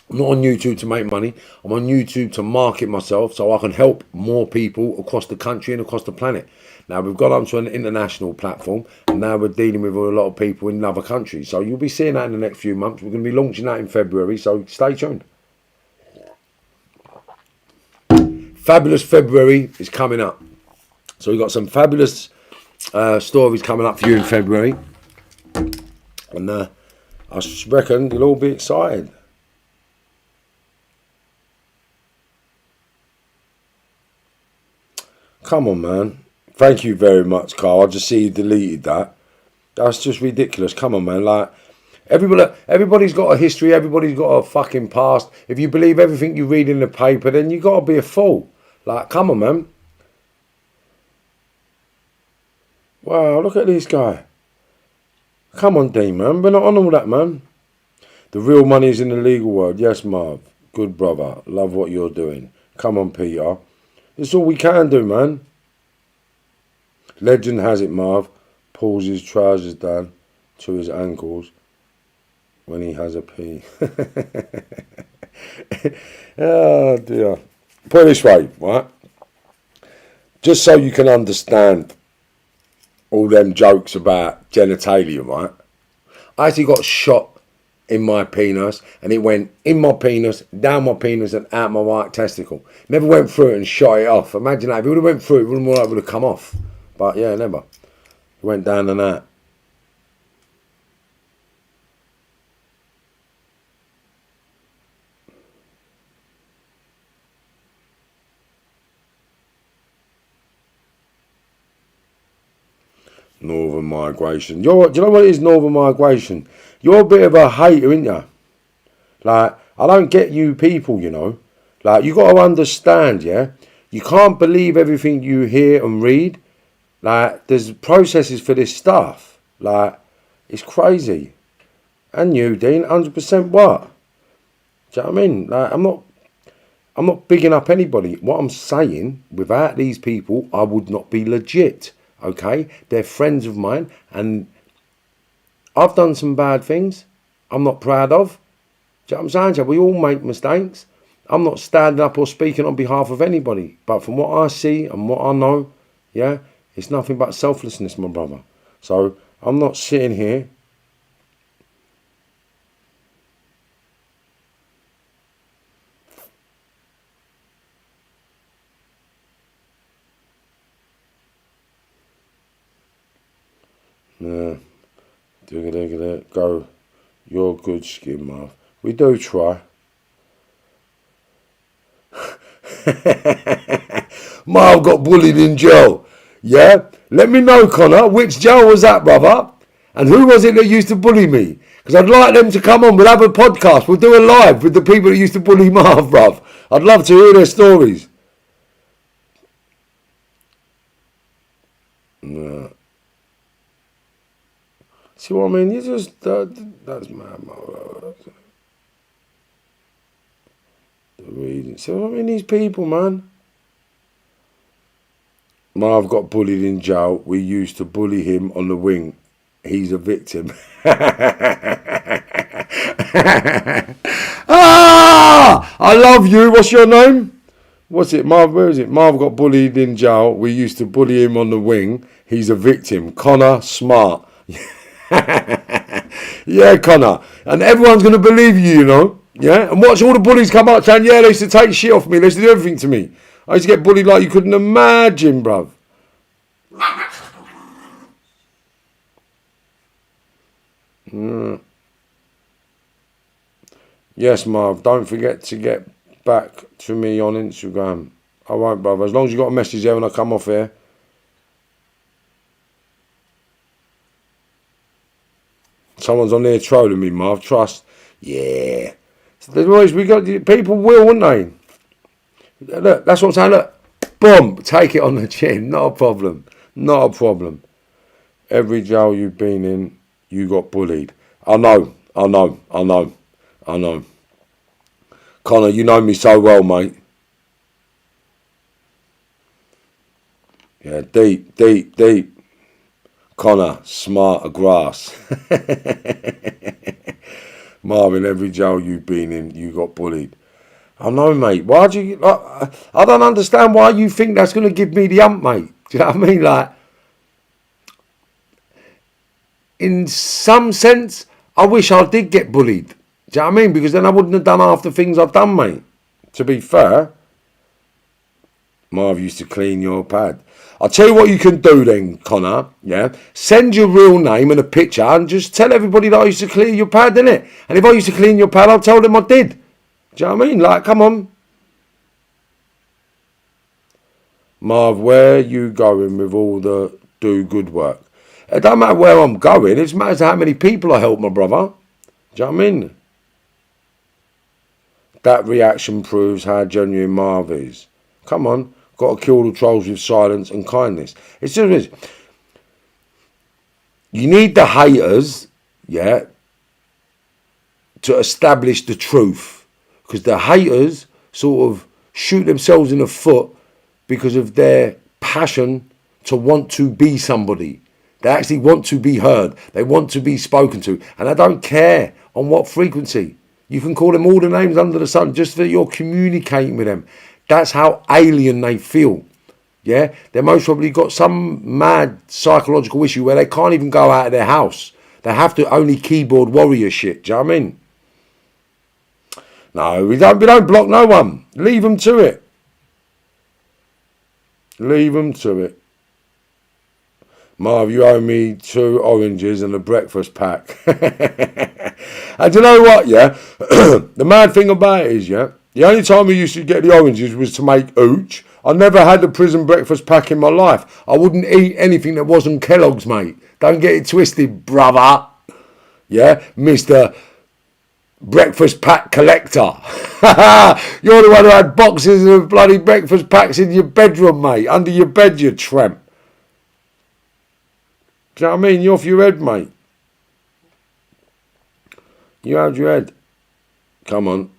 I'm not on YouTube to make money. I'm on YouTube to market myself so I can help more people across the country and across the planet. Now we've got onto an international platform, and now we're dealing with a lot of people in other countries. So you'll be seeing that in the next few months. We're going to be launching that in February, so stay tuned. Fabulous February is coming up. So we've got some fabulous stories coming up for you in February. And I reckon you'll all be excited. Come on, man. Thank you very much, Carl. I just see you deleted that. That's just ridiculous. Come on, man. Like, everybody's got a history. Everybody's got a fucking past. If you believe everything you read in the paper, then you got to be a fool. Like, come on, man. Wow, look at this guy. Come on, Dean, man. We're not on all that, man. The real money is in the legal world. Yes, Marv. Good brother. Love what you're doing. Come on, Peter. It's all we can do, man. Legend has it, Marv pulls his trousers down to his ankles when he has a pee. Oh, dear. Put it this way, right? Just so you can understand all them jokes about genitalia, right? I actually got shot in my penis, and it went in my penis, down my penis, and out my right testicle. Never went through it and shot it off. Imagine that. If it would have went through it, it would have come off. But yeah, never. It went down and out. Northern migration. Do you know what it is, northern migration? You're a bit of a hater, ain't you? Like, I don't get you people, you know. Like, you got to understand, yeah? You can't believe everything you hear and read. Like, there's processes for this stuff. Like, it's crazy. And you, Dean, 100% what? Do you know what I mean? Like, I'm not bigging up anybody. What I'm saying, without these people, I would not be legit. Okay? They're friends of mine, and I've done some bad things I'm not proud of. Do you know what I'm saying? We all make mistakes. I'm not standing up or speaking on behalf of anybody. But from what I see and what I know, yeah, it's nothing but selflessness, my brother. So I'm not sitting here go, you're good skin, Marv. We do try. Marv got bullied in jail. Yeah? Let me know, Connor. Which jail was that, brother? And who was it that used to bully me? Because I'd like them to come on. We'll have a podcast. We'll do a live with the people that used to bully Marv, bruv. I'd love to hear their stories. No. See what I mean? You just... that's mad, Marv. See what I mean? These people, man. Marv got bullied in jail. We used to bully him on the wing. He's a victim. I love you. What's your name? What's it, Marv? Where is it? Marv got bullied in jail. We used to bully him on the wing. He's a victim. Connor, smart. Yeah, Connor. And everyone's going to believe you, you know. Yeah? And watch all the bullies come out saying, yeah, they used to take shit off me. They used to do everything to me. I used to get bullied like you couldn't imagine, bruv. Yes, Marv, don't forget to get back to me on Instagram. I won't, brother. As long as you got a message there when I come off here. Someone's on there trolling me, Marv. Trust. Yeah. We got people will, wouldn't they? Look, that's what I'm saying. Look, boom, take it on the chin. Not a problem. Not a problem. Every jail you've been in, you got bullied. I know. Connor, you know me so well, mate. Yeah, deep. Connor, smart grass. Marvin, every jail you've been in, you got bullied. I know, mate. Why do you... I don't understand why you think that's going to give me the ump, mate. Do you know what I mean? Like, in some sense, I wish I did get bullied. Do you know what I mean? Because then I wouldn't have done half the things I've done, mate. To be fair, Marv used to clean your pad. I'll tell you what you can do then, Connor. Yeah? Send your real name and a picture and just tell everybody that I used to clean your pad, innit? And if I used to clean your pad, I'll tell them I did. Do you know what I mean? Like, come on. Marv, where you going with all the do good work? It don't matter where I'm going. It matters how many people I help, my brother. Do you know what I mean? That reaction proves how genuine Marv is. Come on. Got to kill the trolls with silence and kindness. It's just... You need the haters, yeah, to establish the truth. Because the haters sort of shoot themselves in the foot because of their passion to want to be somebody. They actually want to be heard. They want to be spoken to. And I don't care on what frequency. You can call them all the names under the sun just that you're communicating with them. That's how alien they feel. Yeah? They most probably got some mad psychological issue where they can't even go out of their house. They have to only keyboard warrior shit. Do you know what I mean? No, we don't block no one. Leave them to it. Leave them to it. Marv, you owe me 2 oranges and a breakfast pack. And you know what, yeah? The mad thing about it is, yeah, the only time we used to get the oranges was to make ooch. I never had the prison breakfast pack in my life. I wouldn't eat anything that wasn't Kellogg's, mate. Don't get it twisted, brother. Yeah, Mr. Breakfast pack collector. You're the one who had boxes of bloody breakfast packs in your bedroom, mate. Under your bed, you tramp. Do you know what I mean? You're off your head, mate. You out your head. Come on.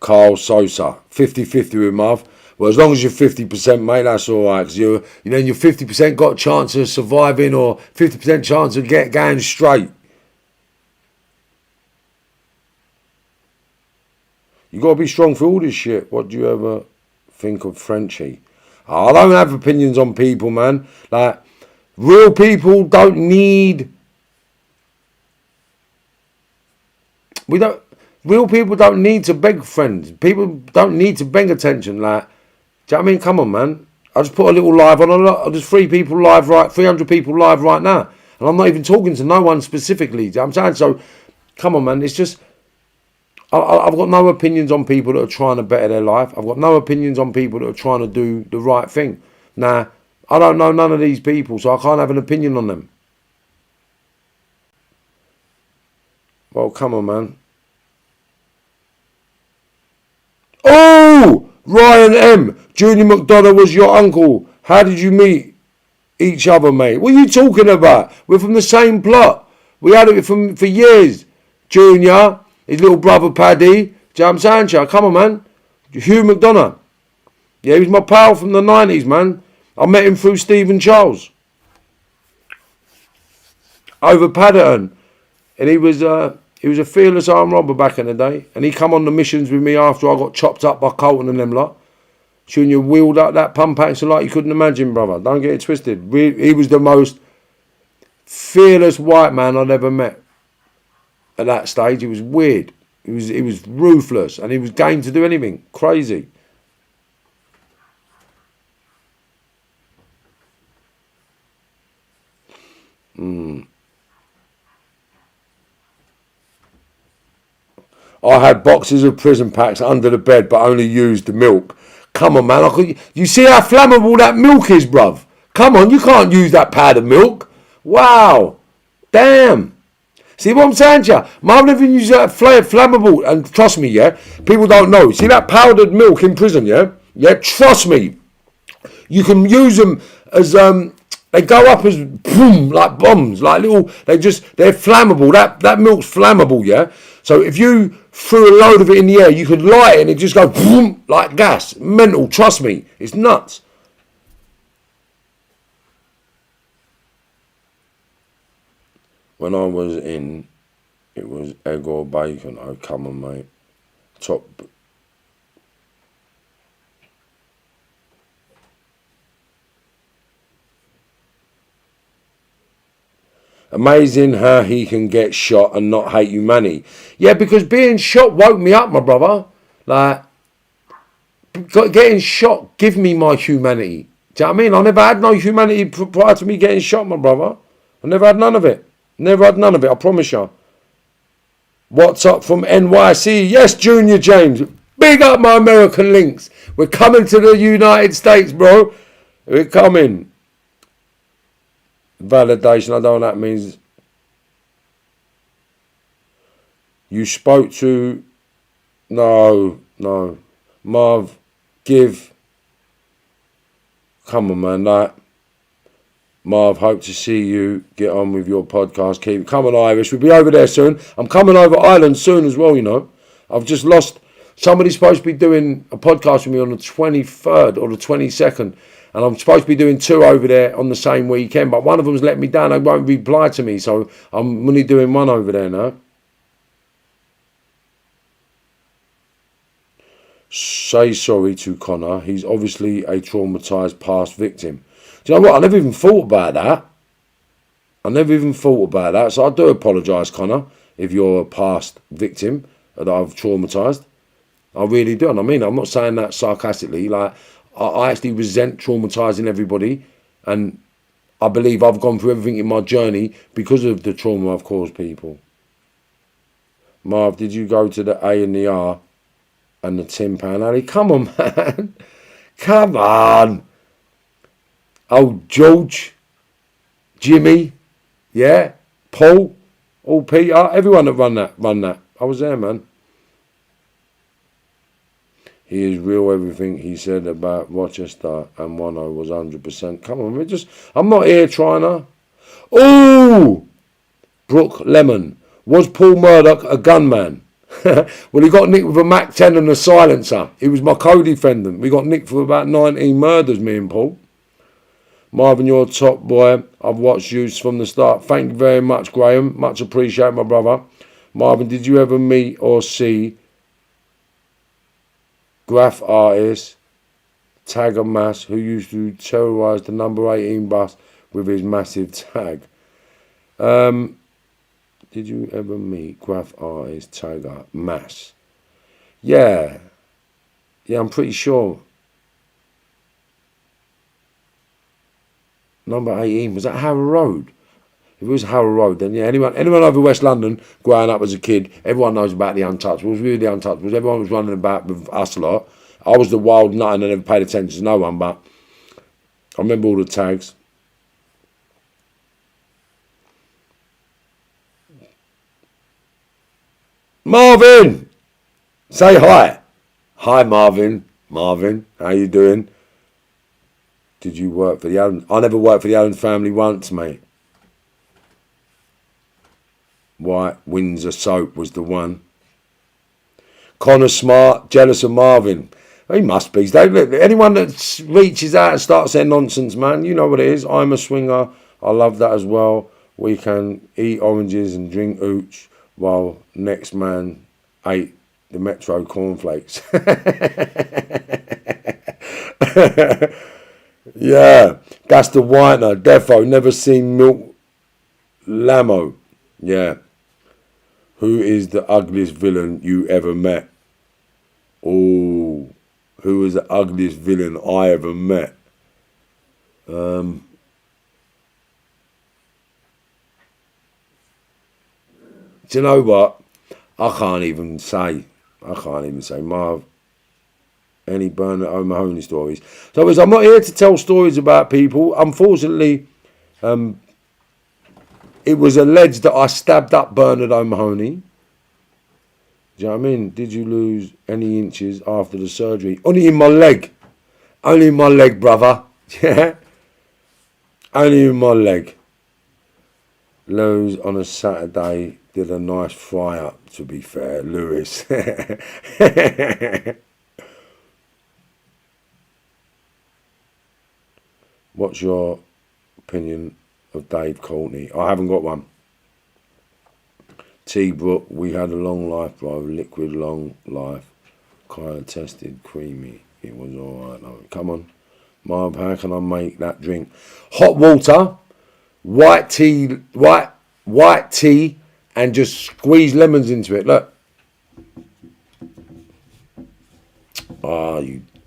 Carl Sosa. 50-50 with Marv. Well, as long as you're 50%, mate, that's all right. Because you're 50% got a chance of surviving or 50% chance of going straight. You got to be strong for all this shit. What do you ever think of Frenchie? I don't have opinions on people, man. Like, real people don't need... Real people don't need to beg friends. People don't need to beg attention. Like, do you know what I mean? Come on, man. I just put a little live on. There's 300 people live right now. And I'm not even talking to no one specifically. Do you know what I'm saying? So, come on, man. It's just... I've got no opinions on people that are trying to better their life. I've got no opinions on people that are trying to do the right thing. Now, I don't know none of these people, so I can't have an opinion on them. Well, come on, man. Oh! Ryan M. Junior McDonough was your uncle. How did you meet each other, mate? What are you talking about? We're from the same plot. We had it for years. Junior, his little brother Paddy. Do you know what I'm saying, Chuck? Come on, man. Hugh McDonough. Yeah, he was my pal from the 90s, man. I met him through Stephen Charles. Over Paddington. And he was a fearless armed robber back in the day. And he come on the missions with me after I got chopped up by Colton and them lot. Junior wheeled up that pump action like you couldn't imagine, brother. Don't get it twisted. He was the most fearless white man I'd ever met. At that stage, he was weird. He was ruthless. And he was game to do anything. Crazy. I had boxes of prison packs under the bed, but only used the milk. Come on, man. You see how flammable that milk is, bruv? Come on, you can't use that powdered milk. Wow. Damn. See what I'm saying to you? Marvin never used that flammable. And trust me, yeah, people don't know. See that powdered milk in prison, yeah? Yeah, trust me. You can use them as, they go up as, boom, like bombs. Like little, they're flammable. That milk's flammable, yeah? So if you threw a load of it in the air, you could light it and it just go boom, like gas. Mental, trust me. It's nuts. When I was in, it was egg or bacon. Oh, come on, mate. Top. Amazing how he can get shot and not hate humanity. Yeah, because being shot woke me up, my brother. Like, getting shot give me my humanity. Do you know what I mean? I never had no humanity prior to me getting shot, my brother. I never had none of it. Never had none of it, I promise you. What's up from NYC? Yes, Junior James. Big up my American links. We're coming to the United States, bro. We're coming. Validation, I don't know what that means. You spoke to... No. Marv, give... Come on, man, like... Marv, hope to see you. Get on with your podcast. Keep coming, Irish. We'll be over there soon. I'm coming over Ireland soon as well, you know. I've just lost... Somebody's supposed to be doing a podcast with me on the 23rd or the 22nd. And I'm supposed to be doing 2 over there on the same weekend. But one of them's let me down. They won't reply to me. So I'm only doing 1 over there now. Say sorry to Connor. He's obviously a traumatised past victim. Do you know what? I never even thought about that. So I do apologise, Connor, if you're a past victim that I've traumatised. I really do. And I mean, I'm not saying that sarcastically. Like, I actually resent traumatising everybody. And I believe I've gone through everything in my journey because of the trauma I've caused people. Marv, did you go to the A and the R and the Tin Pan Alley? Come on, man. Come on. Oh, George, Jimmy, yeah, Paul, all Peter, everyone that run that. I was there, man. He is real. Everything he said about Rochester and Wano was 100%. Come on, I'm not here trying to. Oh, Brooke Lemon. Was Paul Murdoch a gunman? Well, he got nicked with a Mac 10 and a silencer. He was my co-defendant. We got nicked for about 19 murders, me and Paul. Marvin, you're top boy. I've watched you from the start. Thank you very much, Graham. Much appreciated, my brother. Marvin, did you ever meet or see graph artist Tagger Mass, who used to terrorise the number 18 bus with his massive tag? Did you ever meet graph artist Tagger Mass? Yeah, I'm pretty sure. Number 18, was that Harrow Road? If it was Harrow Road, then yeah, anyone over West London growing up as a kid, everyone knows about the Untouchables. We were the Untouchables. Everyone was running about with us a lot. I was the wild nut and I never paid attention to no one, but I remember all the tags. Marvin! Say hi. Hi, Marvin. Marvin, how you doing? Did you work for the Allen? I never worked for the Allen family once, mate. White Windsor soap was the one. Connor Smart, jealous of Marvin. He must be. Anyone that reaches out and starts their nonsense, man, you know what it is. I'm a swinger. I love that as well. We can eat oranges and drink hooch while next man ate the Metro cornflakes. Yeah, that's the whitener. Defo, never seen Milk Lamo. Yeah. Who is the ugliest villain you ever met? Oh, who is the ugliest villain I ever met? Do you know what? I can't even say. Marv, any Bernard O'Mahony stories? So I'm not here to tell stories about people. Unfortunately, it was alleged that I stabbed up Bernard O'Mahony. Do you know what I mean? Did you lose any inches after the surgery? Only in my leg. Only in my leg, brother. Yeah? Only in my leg. Lose on a Saturday. Did a nice fry up, to be fair. Lewis. What's your opinion of Dave Courtney? I haven't got one. T. Brook, we had a long life, bro. Liquid long life. Kind of tested, creamy. It was alright though. Come on. Marv, how can I make that drink? Hot water, white tea, and just squeeze lemons into it. Look.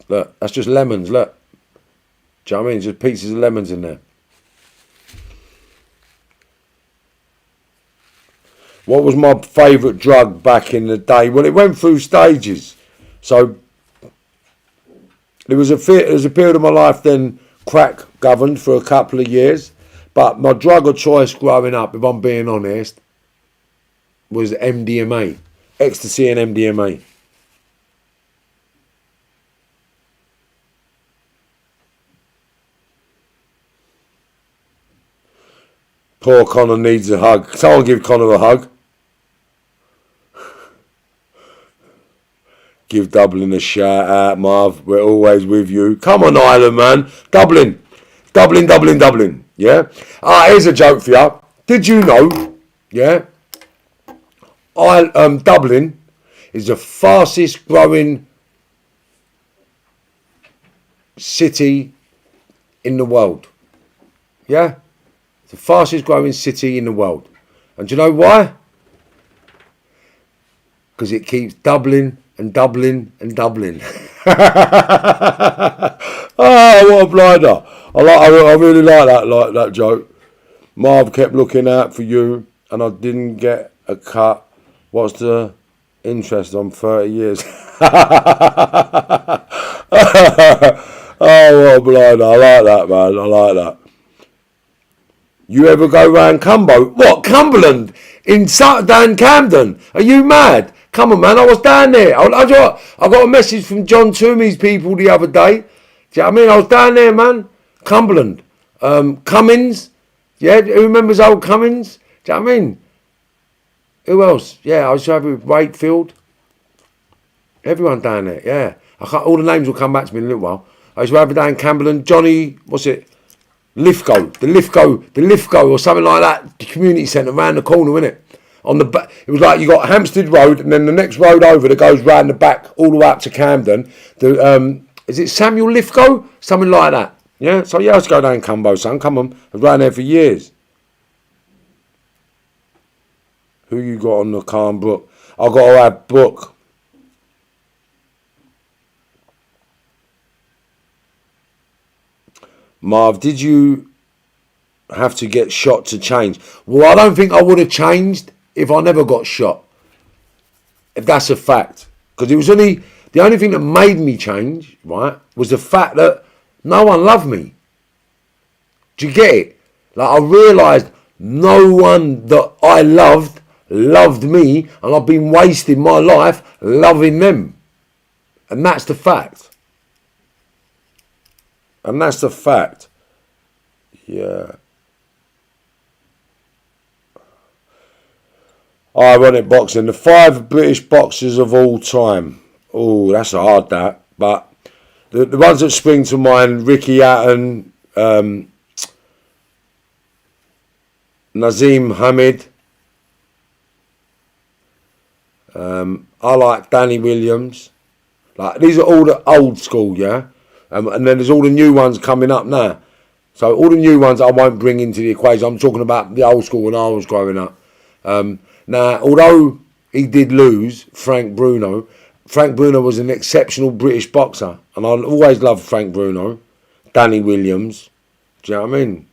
Look, that's just lemons, look. Do you know what I mean? Just pieces of lemons in there. What was my favourite drug back in the day? Well, it went through stages. So there was a period of my life then crack governed for a couple of years. But my drug of choice growing up, if I'm being honest, was MDMA. Ecstasy and MDMA. Poor Connor needs a hug. Someone give Connor a hug. Give Dublin a shout out, Marv. We're always with you. Come on, Ireland, man. Dublin. Yeah? Here's a joke for you. Did you know, yeah, Dublin is the fastest growing city in the world. Yeah? It's the fastest growing city in the world. And do you know why? Because it keeps doubling and doubling and doubling. Oh, what a blinder. I really like that joke. Marv kept looking out for you and I didn't get a cut. What's the interest on 30 years? Oh, what a blinder. I like that, man. I like that. You ever go round Cumbo? What, Cumberland? Down Camden? Are you mad? Come on, man, I was down there. I got a message from John Toomey's people the other day. Do you know what I mean? I was down there, man. Cumberland. Cummins. Yeah, who remembers old Cummins? Do you know what I mean? Who else? Yeah, I was with Wakefield. Everyone down there, yeah. All the names will come back to me in a little while. I was over down Cumberland. Johnny, what's it? Lithgow. The Lithgow or something like that. The community centre round the corner, innit? On the back, it was like you got Hampstead Road and then the next road over that goes round the back all the way up to Camden. Is it Samuel Lithgow? Something like that. Yeah. So yeah, let's go down Cumbo, son. Come on, I've ran there for years. Who you got on the Calm Brook? I got to have Brook. Marv, did you have to get shot to change? Well, I don't think I would have changed if I never got shot. If that's a fact. Because it was the only thing that made me change, right, was the fact that no one loved me. Do you get it? Like, I realised no one that I loved me, and I've been wasting my life loving them. And that's the fact. And that's the fact. Yeah. Ironic boxing. The 5 British boxers of all time. Oh, that's hard, that. But the ones that spring to mind, Ricky Hatton, Nazim Hamid. I like Danny Williams. Like, these are all the old school, yeah? And then there's all the new ones coming up now. So all the new ones I won't bring into the equation. I'm talking about the old school when I was growing up. Now, although he did lose, Frank Bruno was an exceptional British boxer. And I always loved Frank Bruno. Danny Williams. Do you know what I mean?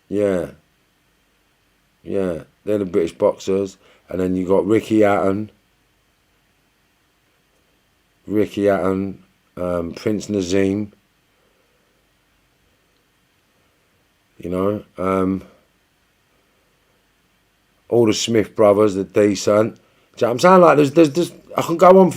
Yeah. Yeah, they're the British boxers. And then you got Ricky Hatton, Prince Nazim, you know, all the Smith brothers, the decent. Do you know what I'm saying? Like, there's I can go on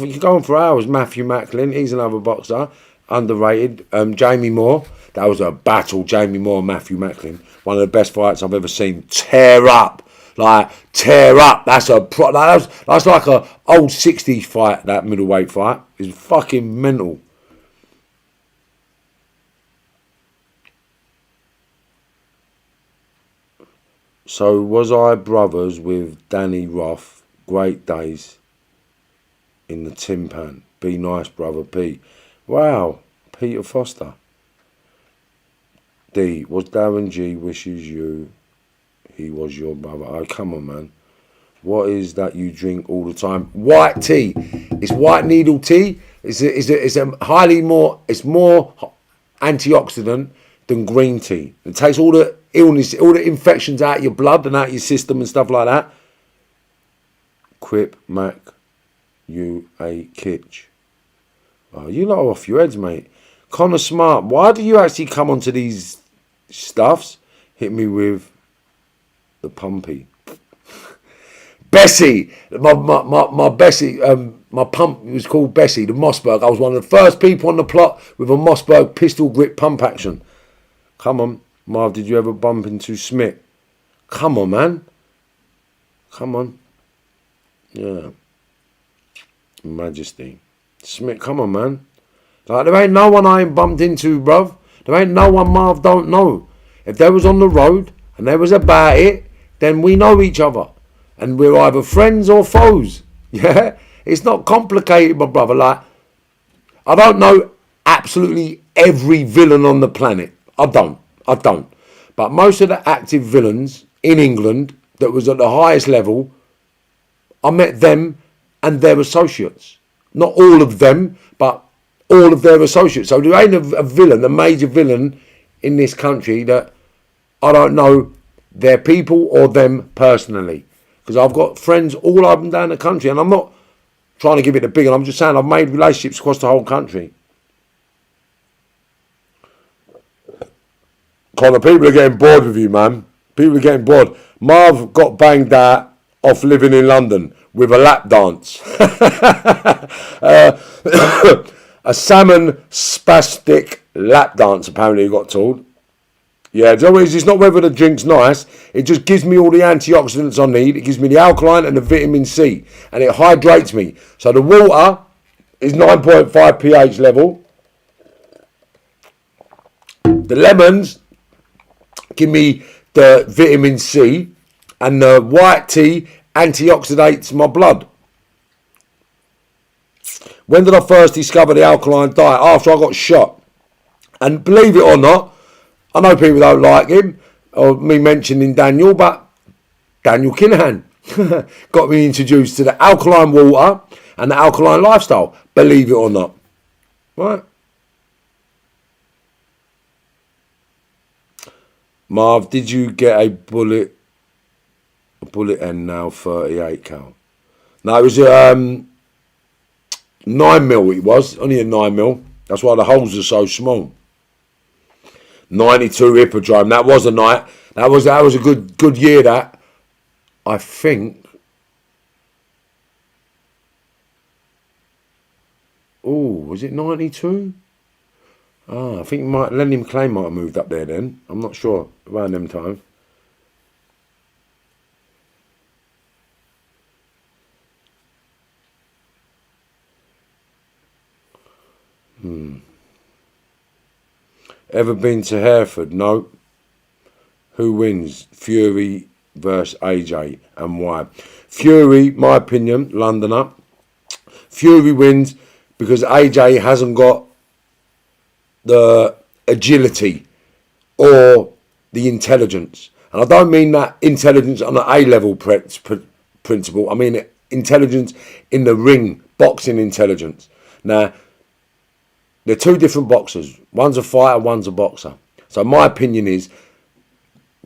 for hours. Matthew Macklin, he's another boxer, underrated. Jamie Moore, that was a battle. Jamie Moore and Matthew Macklin, one of the best fights I've ever seen. Tear up. That's that's like a old 60s fight, that middleweight fight. It's fucking mental. So was I brothers with Danny Roth? Great days in the tin pan. Be nice, brother Pete. Wow, Peter Foster. D, was Darren G wishes you he was your brother? Oh, come on, man. What is that you drink all the time? White tea. It's white needle tea. It's more antioxidant than green tea. It takes all the illness, all the infections out of your blood and out of your system and stuff like that. Quip Mac, you a kitch. Oh, you lot are off your heads, mate. Connor Smart, why do you actually come onto these stuffs? Hit me with the pumpy. Bessie, my Bessie, my pump was called Bessie, the Mossberg. I was one of the first people on the plot with a Mossberg pistol grip pump action. Come on, Marv, did you ever bump into Smith? Come on, man. Come on. Yeah. Majesty. Smith, come on, man. Like, there ain't no one I ain't bumped into, bruv. There ain't no one Marv don't know. If they was on the road and they was about it, then we know each other. And we're either friends or foes. Yeah? It's not complicated, my brother. Like, I don't know absolutely every villain on the planet. I don't. But most of the active villains in England that was at the highest level, I met them and their associates. Not all of them, but all of their associates. So there ain't a villain, a major villain in this country that I don't know their people or them personally. Because I've got friends all up and down the country, and I'm not trying to give it a big one. I'm just saying I've made relationships across the whole country. Connor, people are getting bored with you, man. People are getting bored. Marv got banged out off living in London with a lap dance. A salmon spastic lap dance, apparently, he got told. Yeah, do you know what it is? It's not whether the drink's nice. It just gives me all the antioxidants I need. It gives me the alkaline and the vitamin C. And it hydrates me. So the water is 9.5 pH level. The lemons give me the vitamin C. And the white tea antioxidates my blood. When did I first discover the alkaline diet? After I got shot. And believe it or not, I know people don't like him, or me mentioning Daniel, but Daniel Kinahan got me introduced to the alkaline water and the alkaline lifestyle, believe it or not. Right? Marv, did you get a bullet end now, 38 cal? No, it was 9mm it was, only a 9mm. That's why the holes are so small. 92 Hippodrome. That was a night. That was a good year. That I think. Oh, was it 92? I think Lenny McLean might have moved up there then. I'm not sure around them time. Ever been to Hereford? No. Who wins? Fury versus AJ, and why? Fury, my opinion, Londoner. Fury wins because AJ hasn't got the agility or the intelligence. And I don't mean that intelligence on an A-level principle. I mean intelligence in the ring, boxing intelligence. Now, they're two different boxers. One's a fighter, one's a boxer. So my opinion is,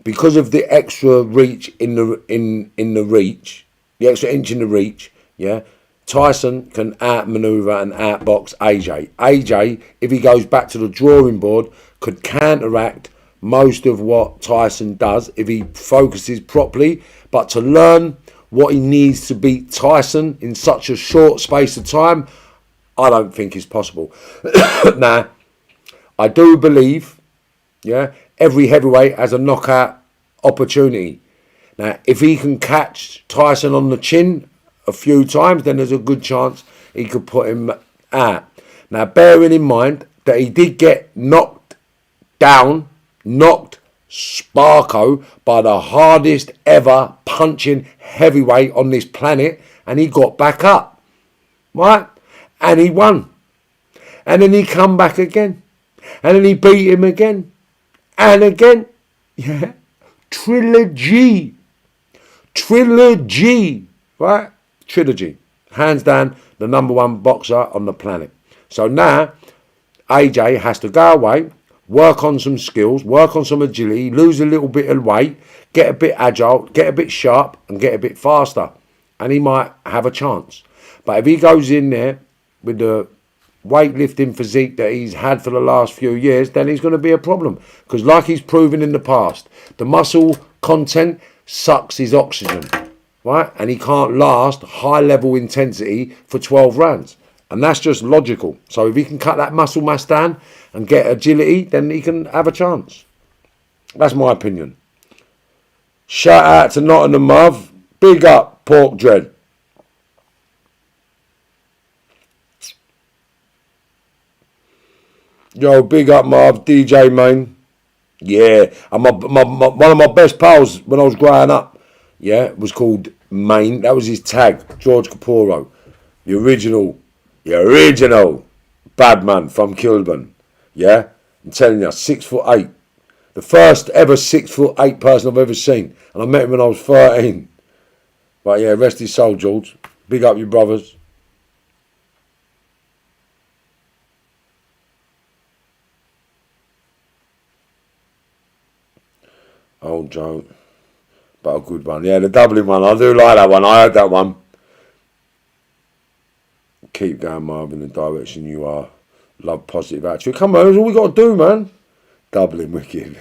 because of the extra reach in the reach, the extra inch in the reach, yeah, Tyson can outmaneuver and outbox AJ. AJ, if he goes back to the drawing board, could counteract most of what Tyson does if he focuses properly. But to learn what he needs to beat Tyson in such a short space of time, I don't think is possible. Now, I do believe, yeah, every heavyweight has a knockout opportunity. Now, if he can catch Tyson on the chin a few times, then there's a good chance he could put him out. Now, bearing in mind that he did get knocked Sparko by the hardest ever punching heavyweight on this planet, and he got back up, right? And he won. And then he come back again. And then he beat him again. And again. Yeah. Trilogy. Right? Trilogy. Hands down, the number one boxer on the planet. So now, AJ has to go away, work on some skills, work on some agility, lose a little bit of weight, get a bit agile, get a bit sharp, and get a bit faster. And he might have a chance. But if he goes in there with the weightlifting physique that he's had for the last few years, then he's going to be a problem. Because like he's proven in the past, the muscle content sucks his oxygen, right? And he can't last high level intensity for 12 rounds. And that's just logical. So if he can cut that muscle mass down and get agility, then he can have a chance. That's my opinion. Shout out to Nottingham Marv. Big up, Pork Dread. Yo, big up Marv, DJ Main. Yeah, and one of my best pals when I was growing up, yeah, was called Main. That was his tag, George Caporo. The original bad man from Kilburn. Yeah, I'm telling you, 6'8". The first ever 6'8" person I've ever seen. And I met him when I was 13. But yeah, rest his soul, George. Big up your brothers. Old joke, but a good one. Yeah, the Dublin one. I do like that one. I heard that one. Keep going, Marvin, in the direction you are. Love positive attitude. Come on, that's all we got to do, man. Dublin wicked.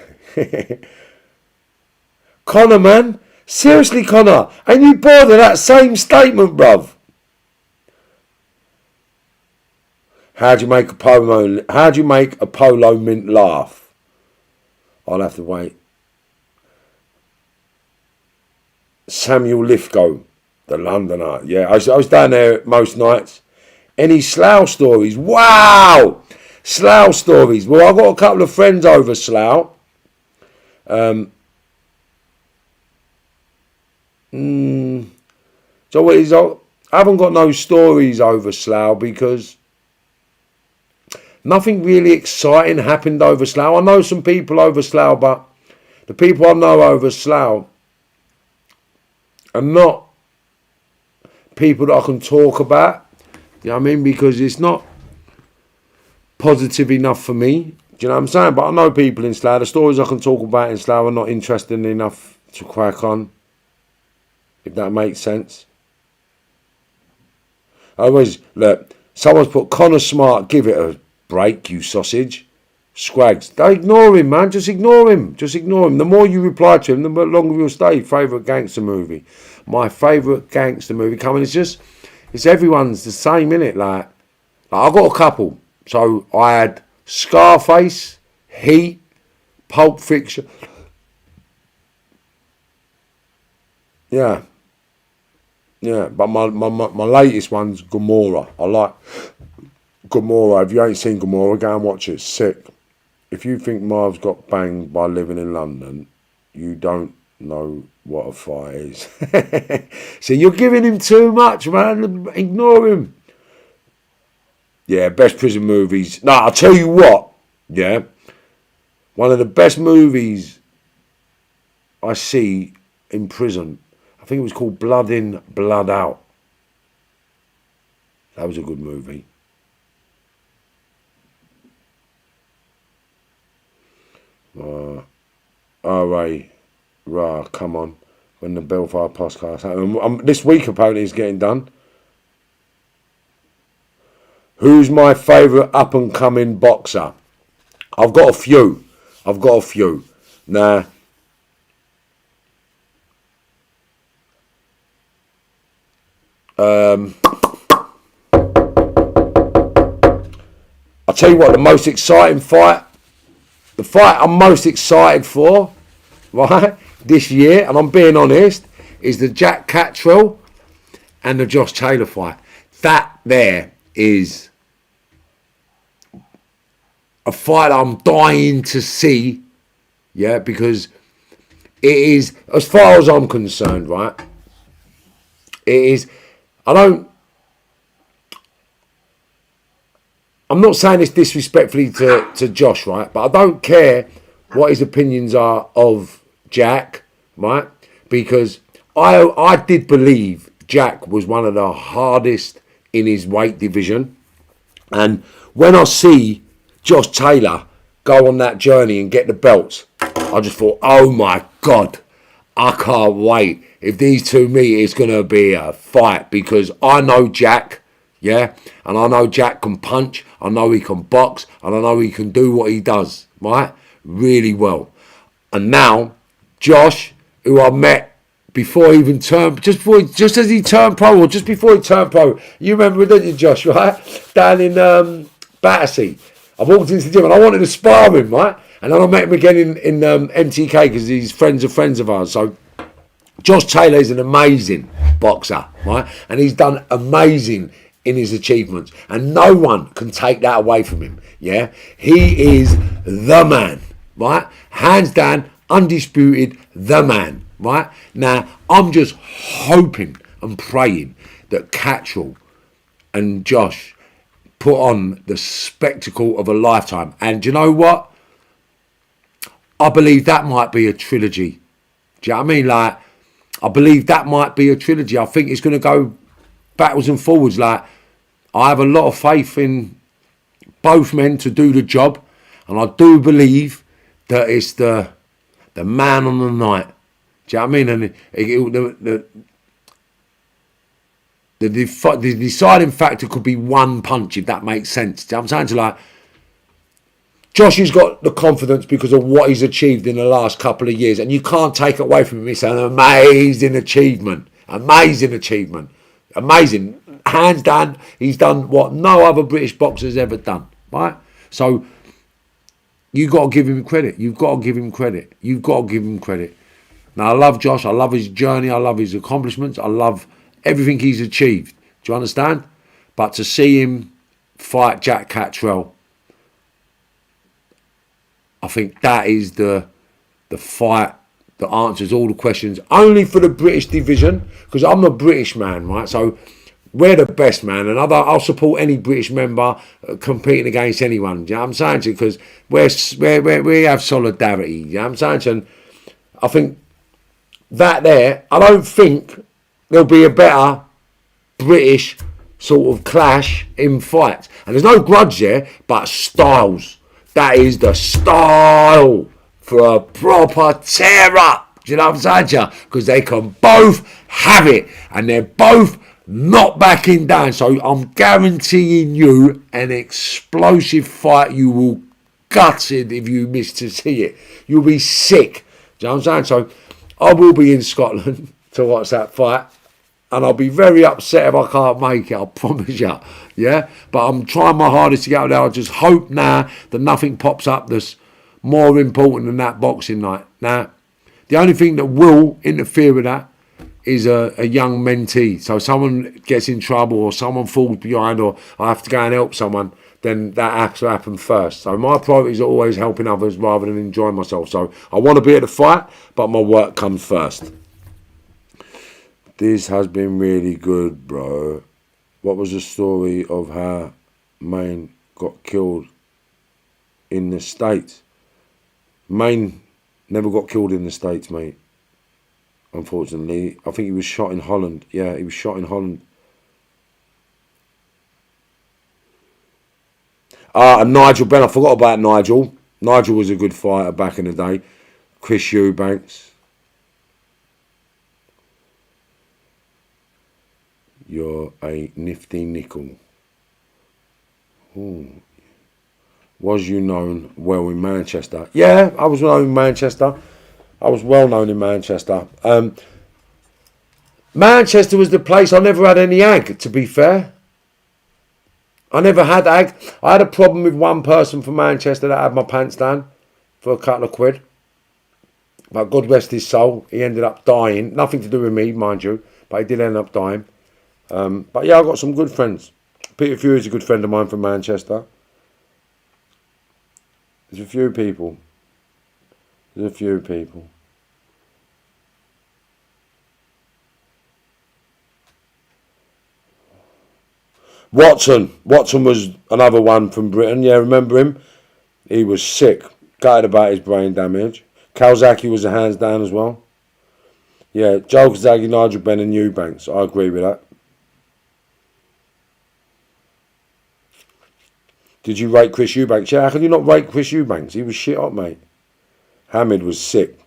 Connor, man. Seriously, Connor. Ain't you bored of that same statement, bruv? How do you make a polo mint laugh? I'll have to wait. Samuel Lithgow, the Londoner. Yeah, I was down there most nights. Any Slough stories? Wow! Slough stories. Well, I've got a couple of friends over Slough. So what is? I haven't got no stories over Slough because nothing really exciting happened over Slough. I know some people over Slough, but the people I know over Slough are not people that I can talk about. You know what I mean? Because it's not positive enough for me. Do you know what I'm saying? But I know people in Slough. The stories I can talk about in Slough are not interesting enough to crack on. If that makes sense. I always, look, someone's put Connor Smart, give it break, you sausage. Scrags. Don't ignore him, man. Just ignore him. Just ignore him. The more you reply to him, the longer he'll stay. Favourite gangster movie. My favourite gangster movie coming. It's everyone's the same, innit? Like I've got a couple. So I had Scarface, Heat, Pulp Fiction. Yeah. Yeah, but my latest one's Gomorrah. I like Gomorrah. If you ain't seen Gomorrah, go and watch it. It's sick. If you think Marv's got banged by living in London, you don't know what a fight is. So you're giving him too much, man. Ignore him. Yeah, best prison movies. No, I'll tell you what. Yeah, one of the best movies I see in prison, I think it was called Blood In, Blood Out. That was a good movie. Come on. When the Belfire podcast happened. This week apparently is getting done. Who's my favourite up and coming boxer? I've got a few. Now, I'll tell you what, the most exciting fight, the fight I'm most excited for, right, this year, and I'm being honest, is the Jack Cattrall and the Josh Taylor fight. That there is a fight I'm dying to see, yeah, because it is, as far as I'm concerned, right, it is, I'm not saying this disrespectfully to Josh, right, but I don't care what his opinions are of Jack, right, because I did believe Jack was one of the hardest in his weight division, and when I see Josh Taylor go on that journey and get the belts, I just thought, oh my God, I can't wait. If these two meet, it's going to be a fight, because I know Jack, yeah, and I know Jack can punch, I know he can box, and I know he can do what he does, right, really well. And now, Josh, who I met before he even turned, just as he turned pro, or just before he turned pro, you remember, don't you, Josh, right, down in Battersea. I walked into the gym and I wanted to spar him, right? And then I met him again in MTK because he's friends of ours. So Josh Taylor is an amazing boxer, right? And he's done amazing in his achievements. And no one can take that away from him, yeah? He is the man, right? Hands down, undisputed, the man, right? Now, I'm just hoping and praying that Cattrall and Josh put on the spectacle of a lifetime. And do you know what? I believe that might be a trilogy. Do you know what I mean? Like, I believe that might be a trilogy. I think it's going to go backwards and forwards. Like, I have a lot of faith in both men to do the job. And I do believe that it's the man on the night. Do you know what I mean? And the deciding factor could be one punch, if that makes sense. Do you know what I'm saying? So, like, Josh has got the confidence because of what he's achieved in the last couple of years, and you can't take it away from him. It's an amazing achievement. Amazing. Hands down, he's done what no other British boxer's ever done, right? So, you've got to give him credit. Now, I love Josh. I love his journey. I love his accomplishments. I love everything he's achieved. Do you understand? But to see him fight Jack Cattrall, I think that is the fight that answers all the questions. Only for the British division, because I'm a British man, right? So we're the best, man, and I'll support any British member competing against anyone. Do you know what I'm saying? Because we have solidarity. You know what I'm saying? And I think that there, I don't think there'll be a better British sort of clash in fights. And there's no grudge there, but styles. That is the style for a proper tear up. Do you know what I'm saying? Because they can both have it. And they're both not backing down. So I'm guaranteeing you an explosive fight. You will gutted if you miss to see it. You'll be sick. Do you know what I'm saying? So I will be in Scotland to watch that fight. And I'll be very upset if I can't make it, I promise you. Yeah? But I'm trying my hardest to get out there. I just hope now that nothing pops up that's more important than that boxing night. Now, the only thing that will interfere with that is a young mentee. So someone gets in trouble or someone falls behind or I have to go and help someone, then that has to happen first. So my priorities are always helping others rather than enjoying myself. So I want to be at the fight, but my work comes first. This has been really good, bro. What was the story of how Maine got killed in the States? Maine never got killed in the States, mate. Unfortunately. I think he was shot in Holland. Yeah, he was shot in Holland. And Nigel Benn. I forgot about Nigel. Nigel was a good fighter back in the day. Chris Eubanks. You're a nifty nickel. Ooh. Was you known well in Manchester? Yeah, I was known in Manchester. I was well known in Manchester. Manchester was the place I never had any ag, to be fair. I never had ag. I had a problem with one person from Manchester that had my pants down for a couple of quid. But God rest his soul, he ended up dying. Nothing to do with me, mind you, but he did end up dying. But yeah, I've got some good friends. Peter Fury's a good friend of mine from Manchester. There's a few people. Watson was another one from Britain. Yeah, remember him? He was sick. Gutted about his brain damage. Kawasaki was a hands down as well. Yeah, Joe Kazagi, Nigel Benn and Eubanks. I agree with that. Did you rate Chris Eubanks? Yeah, how can you not rate Chris Eubanks? He was shit up, mate. Hamid was sick.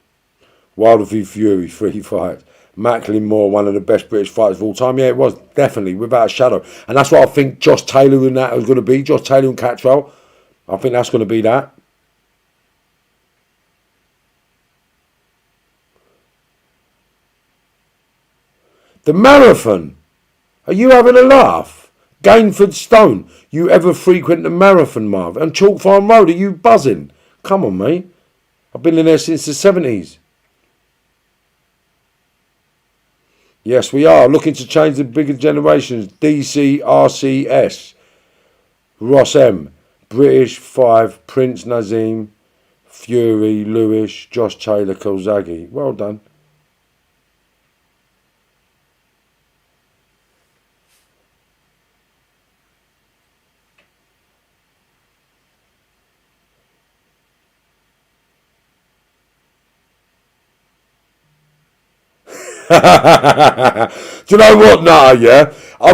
Wilder v Fury, 3 fights. Macklin Moore, one of the best British fighters of all time. Yeah, it was, definitely, without a shadow. And that's what I think Josh Taylor and that was going to be. Josh Taylor and Cattrall. I think that's going to be that. The marathon. Are you having a laugh? Gainford Stone. You ever frequent the marathon, Marvin? And Chalk Farm Road, are you buzzing? Come on, mate. I've been in there since the 70s. Yes, we are. Looking to change the bigger generations. DC, RCS. Ross M. British 5. Prince Nazim. Fury, Lewis, Josh Taylor, Kozagi. Well done. Do you know what? Nah, yeah. I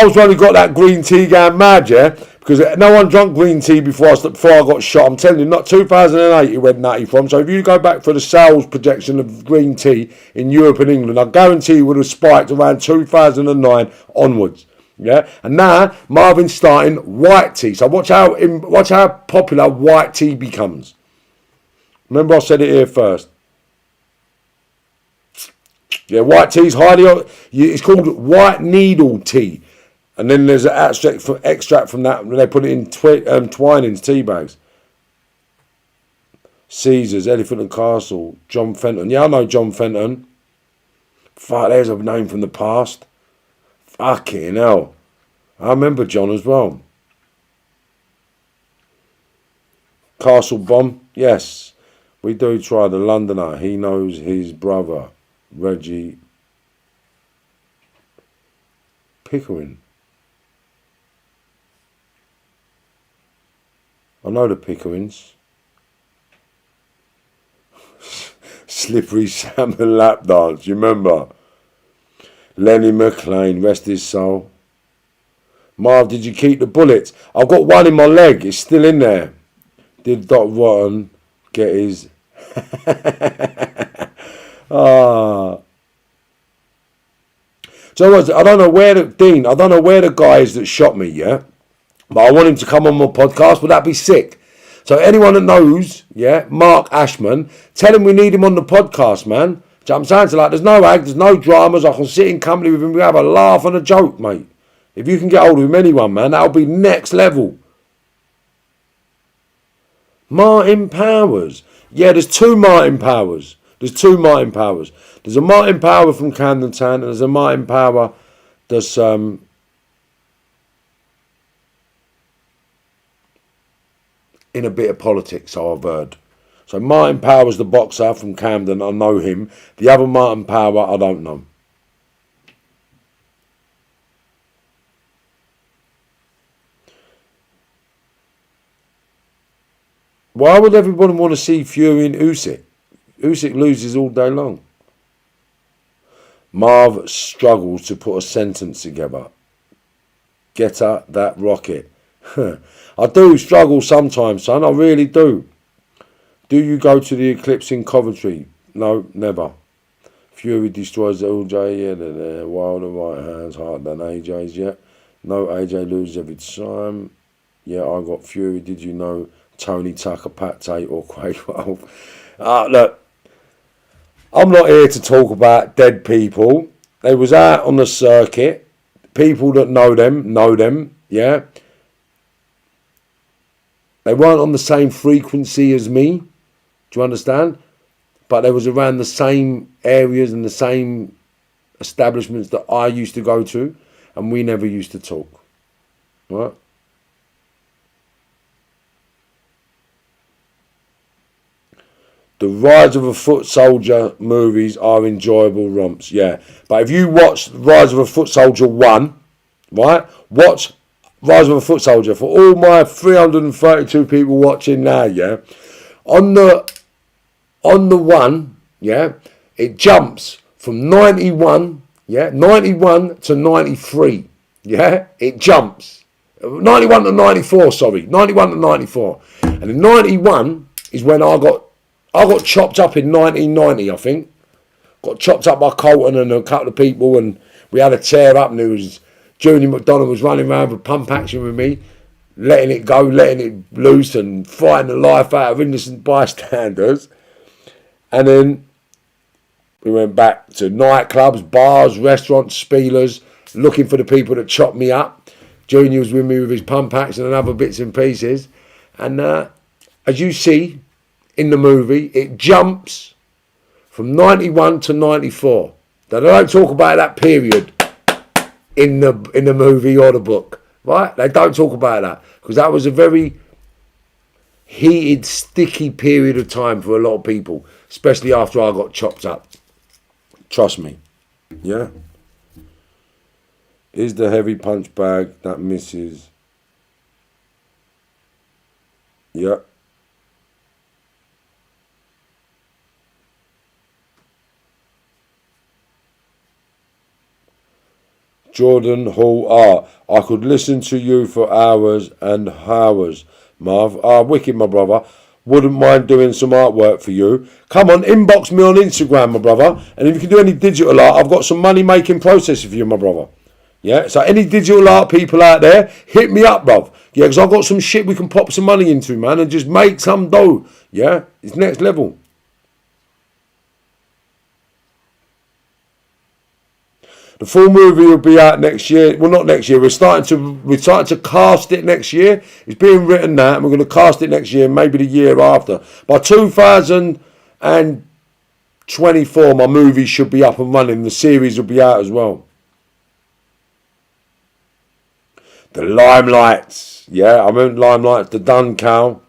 was only got that green tea going mad, yeah, because no one drank green tea before I got shot. I'm telling you, not 2008 it went nutty from. So if you go back for the sales projection of green tea in Europe and England, I guarantee you would have spiked around 2009 onwards. Yeah, and now Marvin's starting white tea. So watch how popular white tea becomes. Remember, I said it here first. Yeah, white tea's it's called white needle tea. And then there's an extract from that, and they put it in Twinings tea bags. Caesars, Elephant and Castle, John Fenton. Yeah, I know John Fenton. Fuck, there's a name from the past. Fucking hell. I remember John as well. Castle Bomb. Yes, we do try the Londoner. He knows his brother. Reggie Pickering. I know the Pickerings. Slippery Salmon lap dance, you remember? Lenny McLean, rest his soul. Marv, did you keep the bullets? I've got one in my leg, it's still in there. Did Doc Rotten get his... So I don't know where the guy is that shot me, yeah? But I want him to come on my podcast. Would that be sick? So anyone that knows, yeah, Mark Ashman, tell him we need him on the podcast, man. Do you know what I'm saying? So like, there's no ag, there's no dramas. I can sit in company with him. We have a laugh and a joke, mate. If you can get hold of him, anyone, man, that'll be next level. Martin Powers. Yeah, there's two Martin Powers. There's a Martin Power from Camden Town, and there's a Martin Power that's in a bit of politics, so I've heard. So Martin Power's the boxer from Camden, I know him. The other Martin Power, I don't know. Why would everybody want to see Fury and Usyk? Usyk loses all day long. Marv struggles to put a sentence together. Get her that rocket. I do struggle sometimes, son. I really do. Do you go to the Eclipse in Coventry? No, never. Fury destroys the LJ. Yeah, wild and right hands harder than AJ's. Yeah. No, AJ loses every time. Yeah, I got Fury. Did you know Tony Tucker, Pat Tate or Quake 12? Look, I'm not here to talk about dead people. They was out on the circuit. People that know them, yeah. They weren't on the same frequency as me. Do you understand? But they was around the same areas and the same establishments that I used to go to, and we never used to talk. Right? The Rise of a Foot Soldier movies are enjoyable romps, yeah. But if you watch Rise of a Foot Soldier 1, right? Watch Rise of a Foot Soldier for all my 332 people watching now, yeah. On the one, yeah, it jumps from 91 to 93, yeah. It jumps 91 to 94, sorry, 91 to 94, and in 91 is when I got chopped up in 1990, I think. Got chopped up by Colton and a couple of people, and we had a tear up, and there was Junior McDonald was running around with pump action with me, letting it go, letting it loose, and fighting the life out of innocent bystanders. And then we went back to nightclubs, bars, restaurants, spielers, looking for the people that chopped me up. Junior was with me with his pump action and other bits and pieces. And as you see in the movie, it jumps from 91 to 94. Now, they don't talk about that period in the movie or the book, right? They don't talk about that because that was a very heated, sticky period of time for a lot of people, especially after I got chopped up. Trust me, yeah. Is the heavy punch bag that misses? Yeah. Jordan Hall, I could listen to you for hours and hours, Marv. Wicked, my brother. Wouldn't mind doing some artwork for you. Come on, inbox me on Instagram, my brother. And if you can do any digital art, I've got some money-making processes for you, my brother. Yeah, so any digital art people out there, hit me up, bruv. Yeah, because I've got some shit we can pop some money into, man, and just make some dough. Yeah, it's next level. The full movie will be out next year. Well, not next year. We're starting to cast it next year. It's being written now, and we're going to cast it next year, maybe the year after. By 2024, my movie should be up and running. The series will be out as well. The Limelights. Yeah, I meant Limelights. The Dun Cow.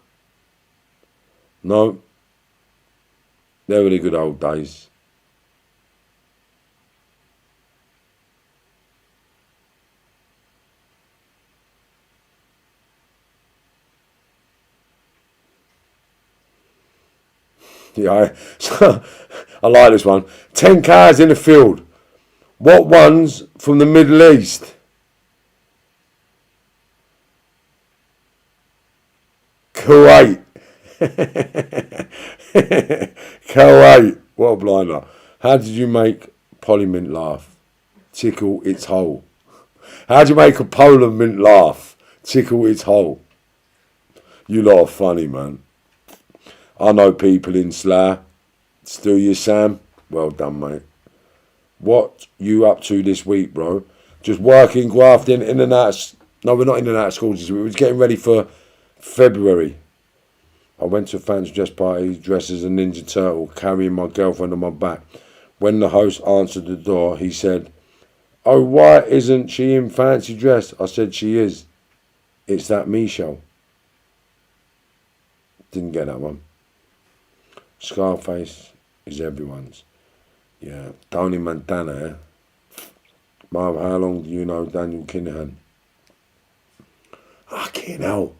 No. They were the good old days. Yeah, I like this one. 10 cars in the field. What ones from the Middle East? Kuwait. Kuwait. What a blinder. How did you make Polymint laugh? Tickle its hole. How do you make a polar mint laugh? Tickle its hole. You lot are funny, man. I know people in Slough. Still you, Sam? Well done, mate. What you up to this week, bro? Just working, grafting, in and out. No, we're not in and out of school this week. We're getting ready for February. I went to a fancy dress party dressed as a Ninja Turtle, carrying my girlfriend on my back. When the host answered the door, he said, "Oh, why isn't she in fancy dress?" I said, "She is. It's that me show." Didn't get that one. Scarface is everyone's. Yeah, Tony Montana, eh? Marv, how long do you know Daniel Kinahan? Fucking hell.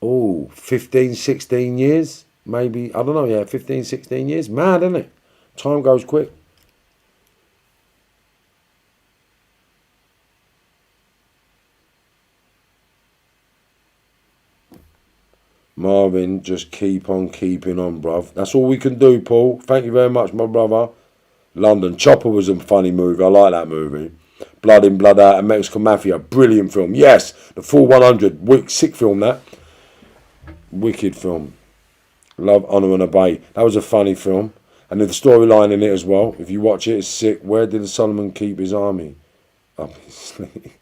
Oh, 15, 16 years? Maybe, I don't know, yeah, 15, 16 years. Mad, isn't it? Time goes quick. Marvin, just keep on keeping on, bruv. That's all we can do, Paul. Thank you very much, my brother. London. Chopper was a funny movie. I like that movie. Blood in, Blood Out and Mexican Mafia. Brilliant film. Yes, the full 100. Sick film, that. Wicked film. Love, Honour and Obey. That was a funny film. And there's the storyline in it as well. If you watch it, it's sick. Where did Solomon keep his army? Obviously.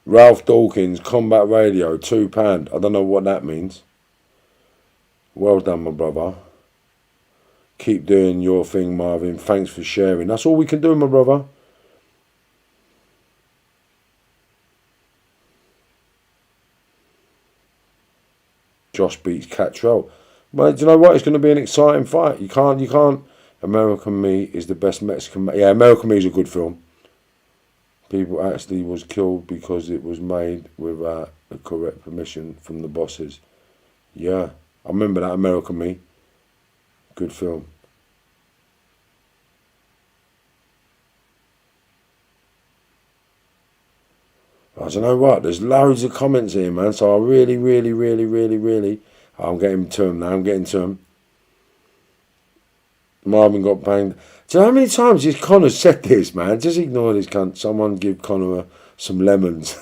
Ralph Dawkins, Combat Radio, £2. I don't know what that means. Well done, my brother. Keep doing your thing, Marvin. Thanks for sharing. That's all we can do, my brother. Josh beats Catrell. Well, do you know what? It's going to be an exciting fight. You can't. American Me is the best Mexican. Yeah, American Me is a good film. People actually was killed because it was made without the correct permission from the bosses. Yeah, I remember that, American Me. Good film. I don't know what, there's loads of comments here, man, so I really, I'm getting to them now, I'm getting to them. Marvin got banged. Do you know how many times this Connor said this, man? Just ignore this cunt. Someone give Connor some lemons.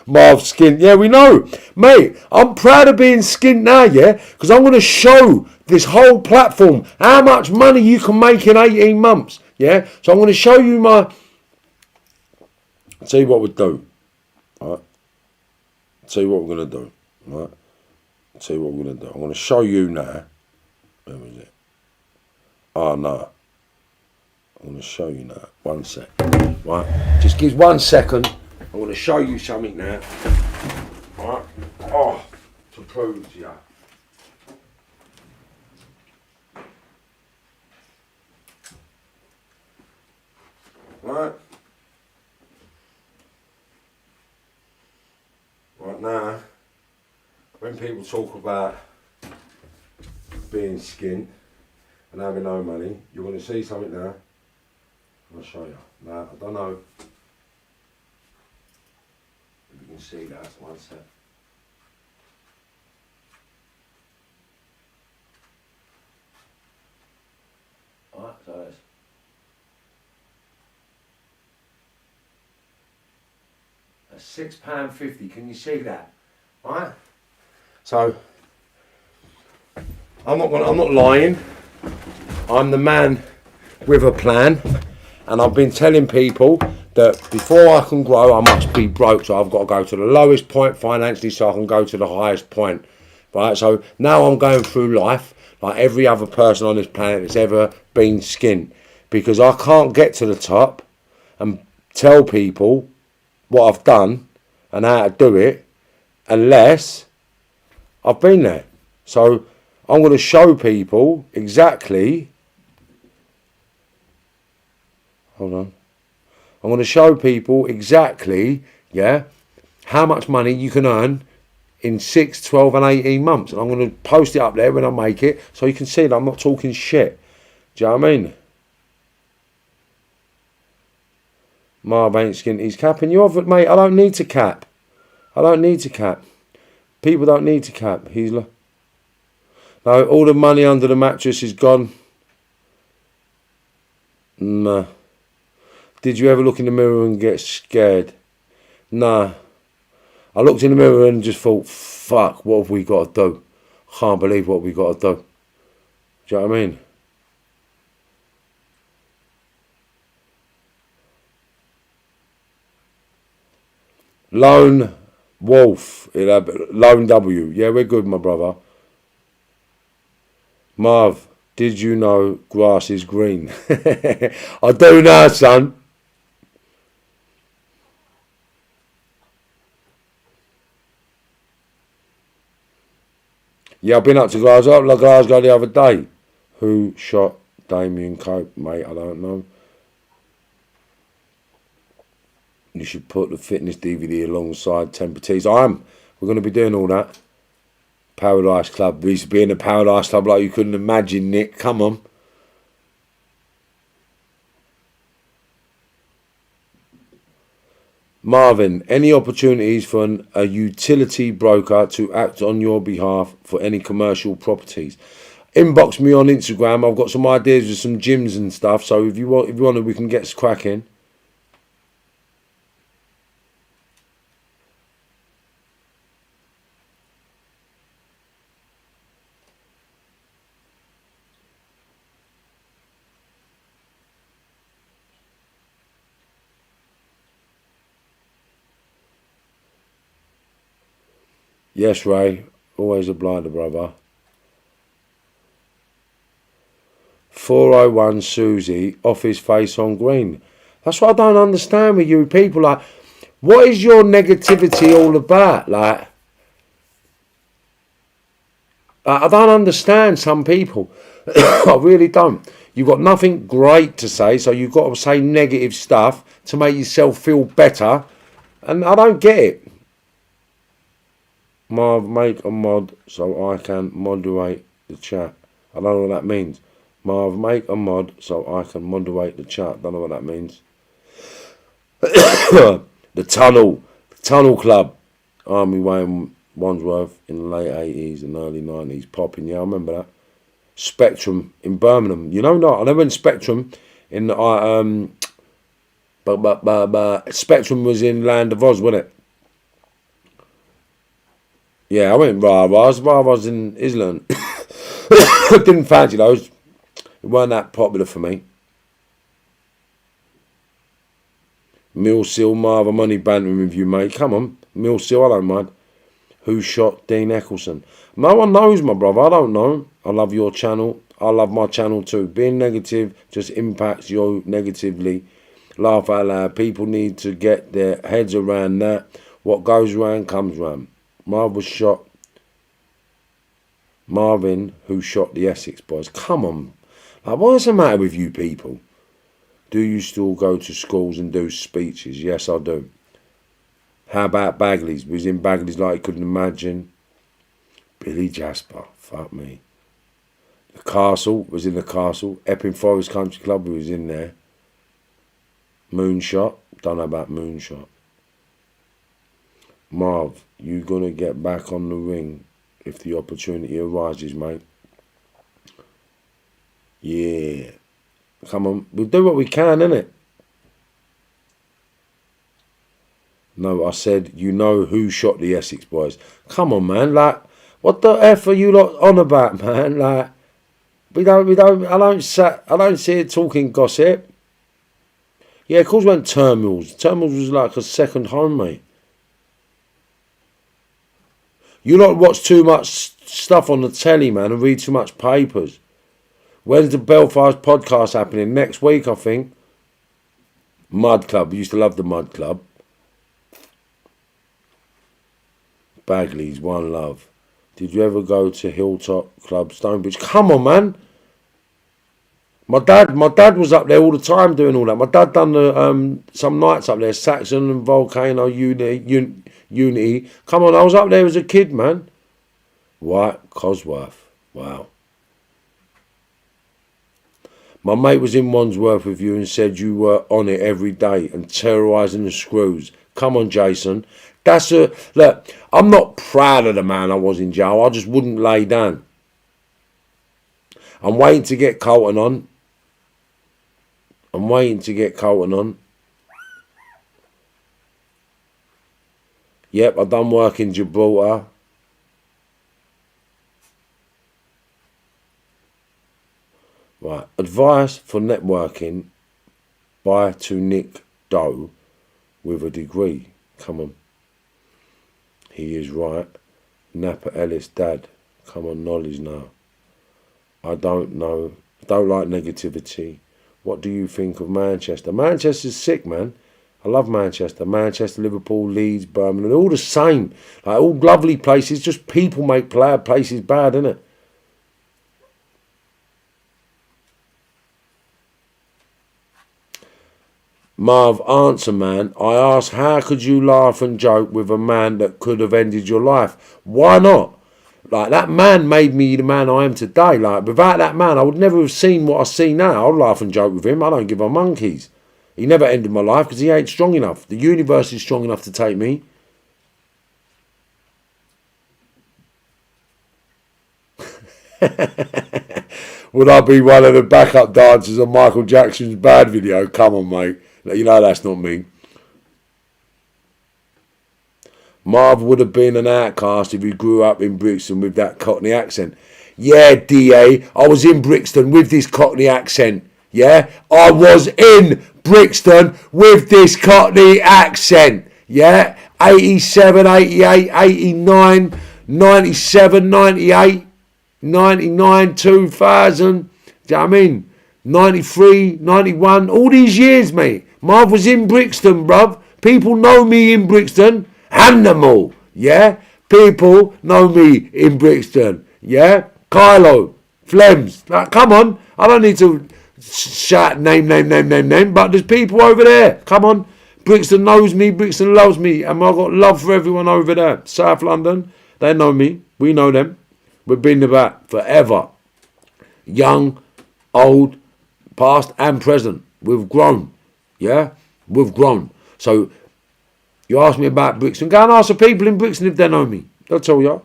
Marv skint. Yeah, we know. Mate, I'm proud of being skint now, yeah? Because I'm going to show this whole platform how much money you can make in 18 months. Yeah? So I'm going to show you my... I'll tell you what we'll do. Alright? I'll tell you what we're going to do. Alright? I'll tell you what we're going to do. I'm going to show you now. Where was it? Oh, no. I'm going to show you now. 1 sec. Right? Just give 1 second. I'm going to show you something now. Right? Oh, to prove to you. Right? Right now, when people talk about being skint and having no money, you're going to see something now. I'll show you. Now, I don't know if you can see that. 1 sec. Alright, so that's £6.50. Can you see that? Right? So I'm not lying. I'm the man with a plan, and I've been telling people that before I can grow, I must be broke. So I've got to go to the lowest point financially, so I can go to the highest point. Right? So now I'm going through life like every other person on this planet that's ever been skint, because I can't get to the top and tell people what I've done and how to do it unless I've been there. So I'm going to show people exactly. Hold on. I'm going to show people exactly, yeah, how much money you can earn in 6, 12 and 18 months. And I'm going to post it up there when I make it so you can see that I'm not talking shit. Do you know what I mean? Marv ain't skint his cap. And you're, mate, I don't need to cap. I don't need to cap. People don't need to cap. He's like, no, all the money under the mattress is gone. Nah. Did you ever look in the mirror and get scared? Nah. I looked in the mirror and just thought, fuck, what have we got to do? Can't believe what we got to do. Do you know what I mean? Lone Wolf, Lone W. Yeah, we're good, my brother. Marv, did you know grass is green? I do now, son. Yeah, I've been up to Glasgow the other day. Who shot Damien Cope, mate? I don't know. You should put the fitness DVD alongside Temper Tees. We're going to be doing all that. Paradise Club. We used to be in the Paradise Club like you couldn't imagine, Nick. Come on. Marvin, any opportunities for a utility broker to act on your behalf for any commercial properties? Inbox me on Instagram. I've got some ideas with some gyms and stuff. So if you want, we can get cracking. Yes, Ray. Always a blinder, brother. 401 Susie, office face on green. That's what I don't understand with you people. Like, what is your negativity all about? Like I don't understand some people. I really don't. You've got nothing great to say, so you've got to say negative stuff to make yourself feel better. And I don't get it. Marv, make a mod so I can moderate the chat. I don't know what that means. Marv, make a mod so I can moderate the chat. Don't know what that means. The Tunnel Club. Army Wayne Wandsworth in the late 80s and early 90s. Popping, yeah, I remember that. Spectrum in Birmingham. You know, no, I never went Spectrum in Spectrum was in Land of Oz, wasn't it? Yeah, I went Ra-Ra's in Island. Didn't fancy those. It weren't that popular for me. Mill Seal, Marv, I'm only bantering with you, mate. Come on. Mill Seal, I don't mind. Who shot Dean Eccleston? No one knows, my brother. I don't know. I love your channel. I love my channel too. Being negative just impacts you negatively. Laugh out loud. People need to get their heads around that. What goes round comes round. Marvin, who shot the Essex boys. Come on. Like, what's the matter with you people? Do you still go to schools and do speeches? Yes, I do. How about Bagley's? Was in Bagley's like you couldn't imagine. Billy Jasper. Fuck me. The Castle. Was in the Castle. Epping Forest Country Club. Was in there. Moonshot. Don't know about Moonshot. Marv, you gonna get back on the ring if the opportunity arises, mate. Yeah. Come on, we'll do what we can, innit? No, I said, you know who shot the Essex boys. Come on, man. Like, what the F are you lot on about, man? Like, I don't see it talking gossip. Yeah, of course we went Terminals. Terminals was like a second home, mate. You lot watch too much stuff on the telly, man, and read too much papers. When's the Belfast podcast happening? Next week, I think. Mud Club. We used to love the Mud Club. Bagley's, one love. Did you ever go to Hilltop Club, Stonebridge? Come on, man. My dad was up there all the time doing all that. My dad done some nights up there, Saxon and Volcano, Unity Unity. Come on, I was up there as a kid, man. White Cosworth. Wow. My mate was in Wandsworth with you and said you were on it every day and terrorising the screws. Come on, Jason. Look, I'm not proud of the man I was in jail. I just wouldn't lay down. I'm waiting to get Colton on. Yep, I've done work in Gibraltar. Right, advice for networking. Buy to Nick Doe with a degree. Come on. He is right. Napa Ellis dad. Come on, knowledge now. I don't know. Don't like negativity. What do you think of Manchester? Manchester's sick, man. I love Manchester. Manchester, Liverpool, Leeds, Birmingham. They're all the same. Like, all lovely places. Just people make places bad, innit? Marv, answer, man. I asked, how could you laugh and joke with a man that could have ended your life? Why not? Like, that man made me the man I am today. Like, without that man, I would never have seen what I see now. I'll laugh and joke with him. I don't give a monkeys. He never ended my life because he ain't strong enough. The universe is strong enough to take me. Would I be one of the backup dancers on Michael Jackson's Bad video? Come on, mate. You know that's not me. Marv would have been an outcast if he grew up in Brixton with that Cockney accent. Yeah, DA, I was in Brixton with this Cockney accent. Yeah, I was in Brixton with this Cockney accent. Yeah, 87, 88, 89, 97, 98, 99, 2000. Do you know what I mean? 93, 91, all these years, mate. Marv was in Brixton, bruv. People know me in Brixton. Animal, yeah? People know me in Brixton, yeah? Kylo, Flems, like, come on. I don't need to shout name, but there's people over there. Come on. Brixton knows me, Brixton loves me, and I've got love for everyone over there. South London, they know me. We know them. We've been about forever. Young, old, past and present. We've grown, yeah? We've grown. So, you ask me about Brixton. Go and ask the people in Brixton if they know me. They'll tell you.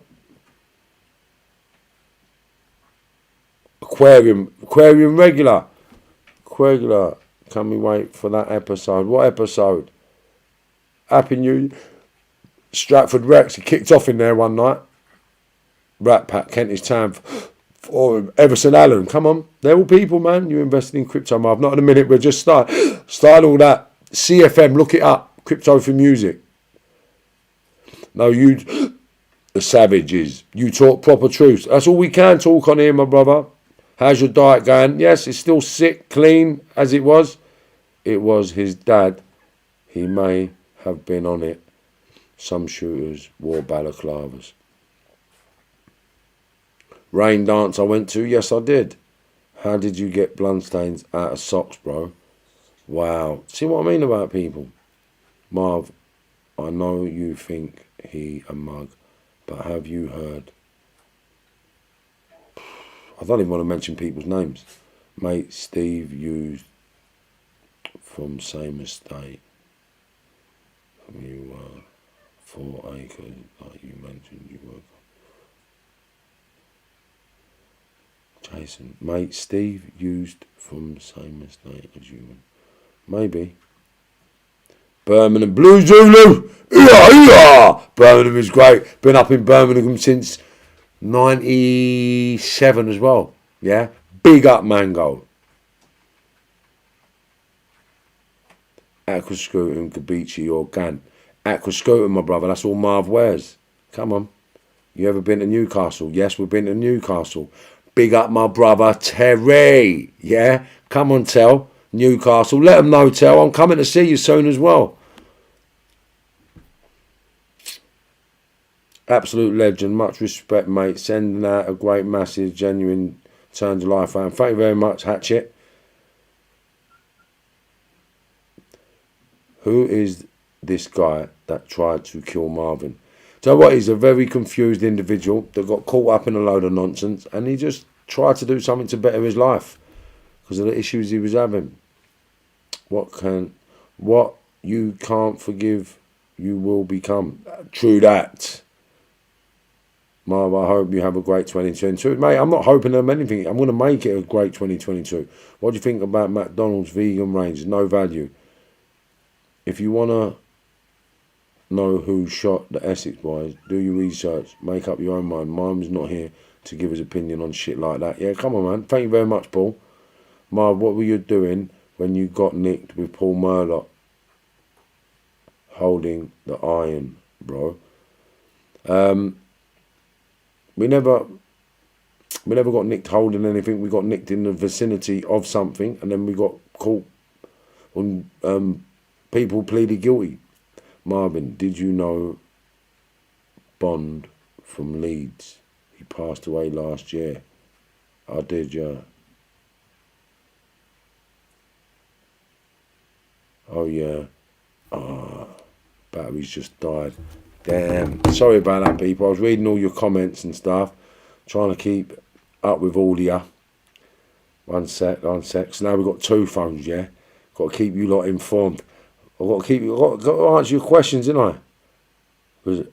Aquarium regular. Can we wait for that episode? What episode? Happy New Stratford Rex. He kicked off in there one night. Rat Pack, Kentish Town. Or Everson Allen. Come on. They're all people, man. You invested in crypto, Marv. Not in a minute. We'll just start all that. CFM, look it up. Crypto for music. No, you, the savages. You talk proper truth. That's all we can talk on here, my brother. How's your diet going? Yes, it's still sick, clean as it was. It was his dad. He may have been on it. Some shooters wore balaclavas. Rain dance I went to? Yes, I did. How did you get bloodstains out of socks, bro? Wow. See what I mean about people? Marv, I know you think he a mug, but have you heard? I don't even want to mention people's names. Mate, Steve used from same estate. You 4 acres, like you mentioned you were. Jason, mate, Steve used from the same estate as you. Maybe. Birmingham Blue Zulu. Birmingham is great. Been up in Birmingham since 97 as well. Yeah. Big up Mango. Aquascutum, Gabici or Gan. Aquascutum, my brother. That's all Marv wears. Come on. You ever been to Newcastle? Yes, we've been to Newcastle. Big up my brother Terry. Yeah. Come on, Tell. Newcastle. Let them know, Tell. I'm coming to see you soon as well. Absolute legend. Much respect, mate. Sending out a great message. Genuine turn to life fan. Thank you very much, Hatchet. Who is this guy that tried to kill Marvin. So what? He's a very confused individual that got caught up in a load of nonsense, and he just tried to do something to better his life because of the issues he was having. What you can't forgive, you will become. True that. Marv, I hope you have a great 2022. Mate, I'm not hoping on anything. I'm going to make it a great 2022. What do you think about McDonald's vegan range? No value. If you want to know who shot the Essex boys, do your research. Make up your own mind. Mine not here to give his opinion on shit like that. Yeah, come on, man. Thank you very much, Paul. Marv, what were you doing when you got nicked with Paul Murdoch holding the iron, bro? We never got nicked holding anything. We got nicked in the vicinity of something, and then we got caught when people pleaded guilty. Marvin, did you know Bond from Leeds? He passed away last year. I did, yeah. Oh, yeah. Batteries just died. Damn. Sorry about that, people. I was reading all your comments and stuff. Trying to keep up with all of you. One sec. So now we've got 2 phones, yeah? Got to keep you lot informed. I've got to answer your questions, didn't I?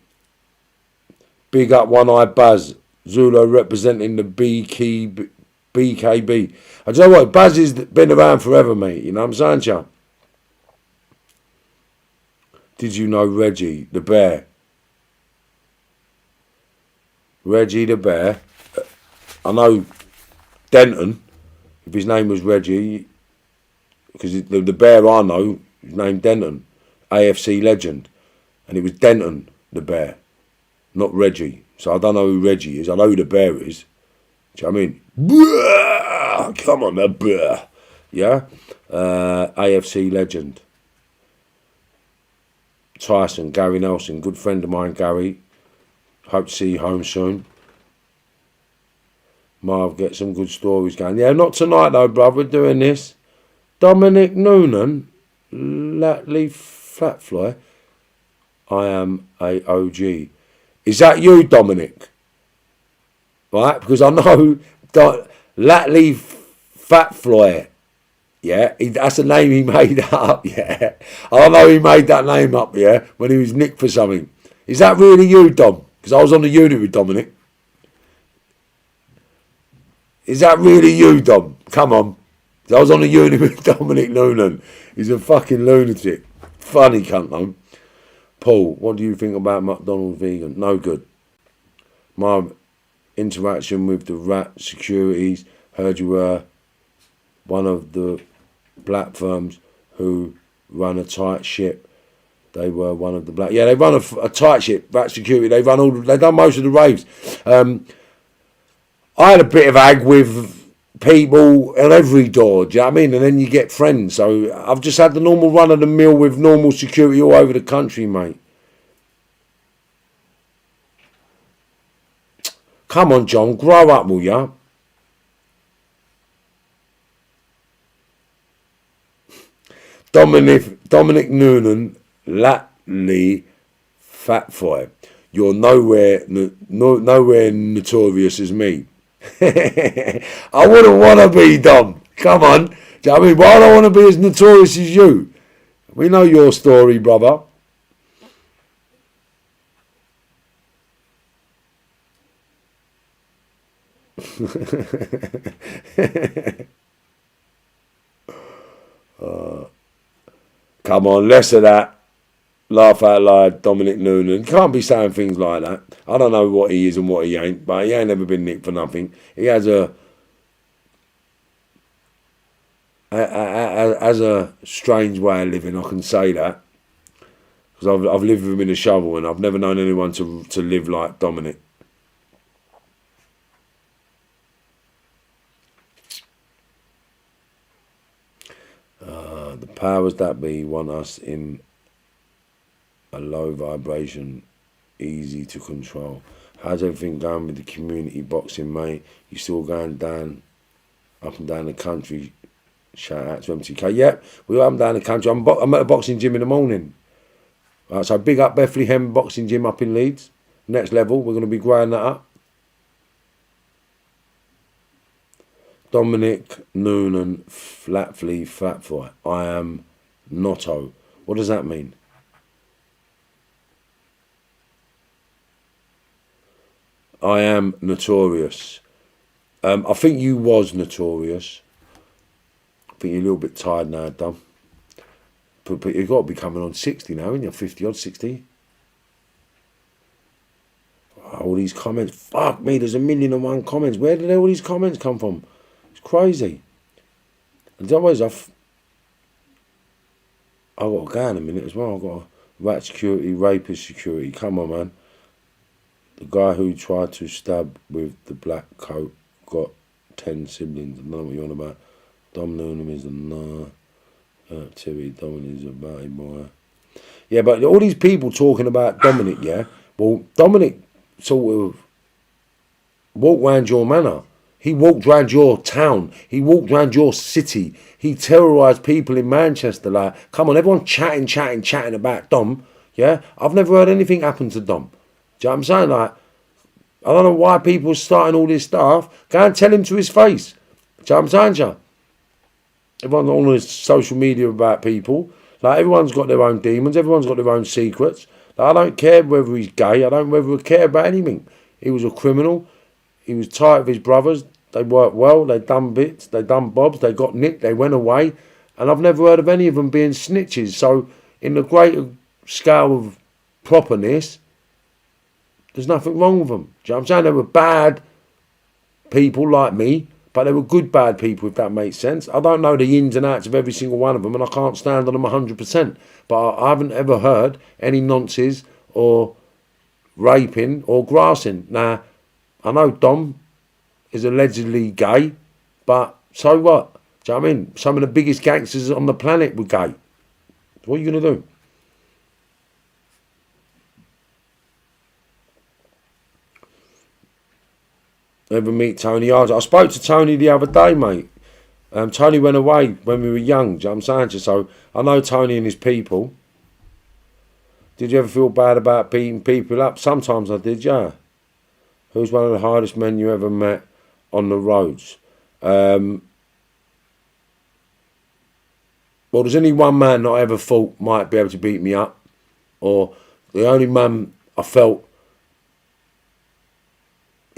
Big up One Eye Buzz. Zulu representing the BKB. I tell you what, Buzz has been around forever, mate. You know what I'm saying, chap? Did you know Reggie the Bear? Reggie the Bear. I know Denton, if his name was Reggie, because the bear I know is named Denton, AFC legend, and it was Denton the Bear, not Reggie. So I don't know who Reggie is. I know who the bear is. Do you know what I mean? Come on, the bear. Yeah? AFC legend. Tyson, Gary Nelson, good friend of mine, Gary. Hope to see you home soon. Marv, get some good stories going. Yeah, not tonight though, bruv. We're doing this. Dominic Noonan, Latley Flatfly. I am a OG. Is that you, Dominic? Right? Because I know Latley Fatfly. Yeah, that's a name he made up. Yeah, I know he made that name up. Yeah, when he was nicked for something. Is that really you, Dom? Because I was on the unit with Dominic. Is that really you, Dom? Come on. I was on the unit with Dominic Noonan. He's a fucking lunatic. Funny cunt, though. Paul, what do you think about McDonald's vegan? No good. My interaction with the rat securities, heard you were one of the black firms who run a tight ship. They were one of the black. Yeah, they run a tight ship. Rat security. They done most of the raves. I had a bit of ag with people at every door. Do you know what I mean? And then you get friends. So I've just had the normal run of the mill with normal security all over the country, mate. Come on, John, grow up, will ya? Dominic Noonan, Latley Fatfoy. You're nowhere notorious as me. I wouldn't want to be, Dom. Come on. Do you know what I mean? Why do I want to be as notorious as you? We know your story, brother. Come on, less of that. Laugh out loud, Dominic Noonan. Can't be saying things like that. I don't know what he is and what he ain't, but he ain't never been nicked for nothing. He has a strange way of living, I can say that. Because I've lived with him in a shovel and I've never known anyone to live like Dominic. The powers that be want us in a low vibration, easy to control. How's everything going with the community boxing, mate? You still going down, up and down the country? Shout out to MTK. Yep, we're up and down the country. I'm at a boxing gym in the morning. Right, so big up Bethlehem Boxing Gym up in Leeds. Next level, we're going to be growing that up. Dominic Noonan Flatflea Fat Fight. I am Notto. What does that mean? I am notorious. I think you was notorious. I think you're a little bit tired now, Dom. But you've got to be coming on 60 now, ain't you? 50 odd, 60. All these comments. Fuck me, there's 1,000,001 comments. Where did all these comments come from? It's crazy. And always I've got to go in a minute as well. I've got to rat security, rapist security. Come on, man. The guy who tried to stab with the black coat got 10 siblings. I don't know what you're on about. Dom Noonan is a nah. Terry Dominic is a batty boy. Yeah, but all these people talking about Dominic, yeah? Well, Dominic sort of walked round your manor. He walked round your town. He walked round your city. He terrorised people in Manchester. Like, come on, everyone chatting about Dom. Yeah? I've never heard anything happen to Dom. Do you know what I'm saying? Like, I don't know why people are starting all this stuff. Go and tell him to his face. Do you know what I'm saying, Joe? Everyone's on this social media about people. Like, everyone's got their own demons. Everyone's got their own secrets. Like, I don't care whether he's gay. I don't care about anything. He was a criminal. He was tight with his brothers. They worked well. They done bits. They done bobs. They got nicked. They went away. And I've never heard of any of them being snitches. So, in the greater scale of properness, there's nothing wrong with them. Do you know what I'm saying? They were bad people like me, but they were good bad people, if that makes sense. I don't know the ins and outs of every single one of them, and I can't stand on them 100%. But I haven't ever heard any nonsense or raping or grassing. Now, I know Dom is allegedly gay, but so what? Do you know what I mean? Some of the biggest gangsters on the planet were gay. What are you going to do? Ever meet Tony Ards? I spoke to Tony the other day, mate. Tony went away when we were young, do you know what I'm saying? So I know Tony and his people. Did you ever feel bad about beating people up? Sometimes I did, yeah. Who's one of the hardest men you ever met on the roads? Well, there's only one man that I ever thought might be able to beat me up. Or the only man I felt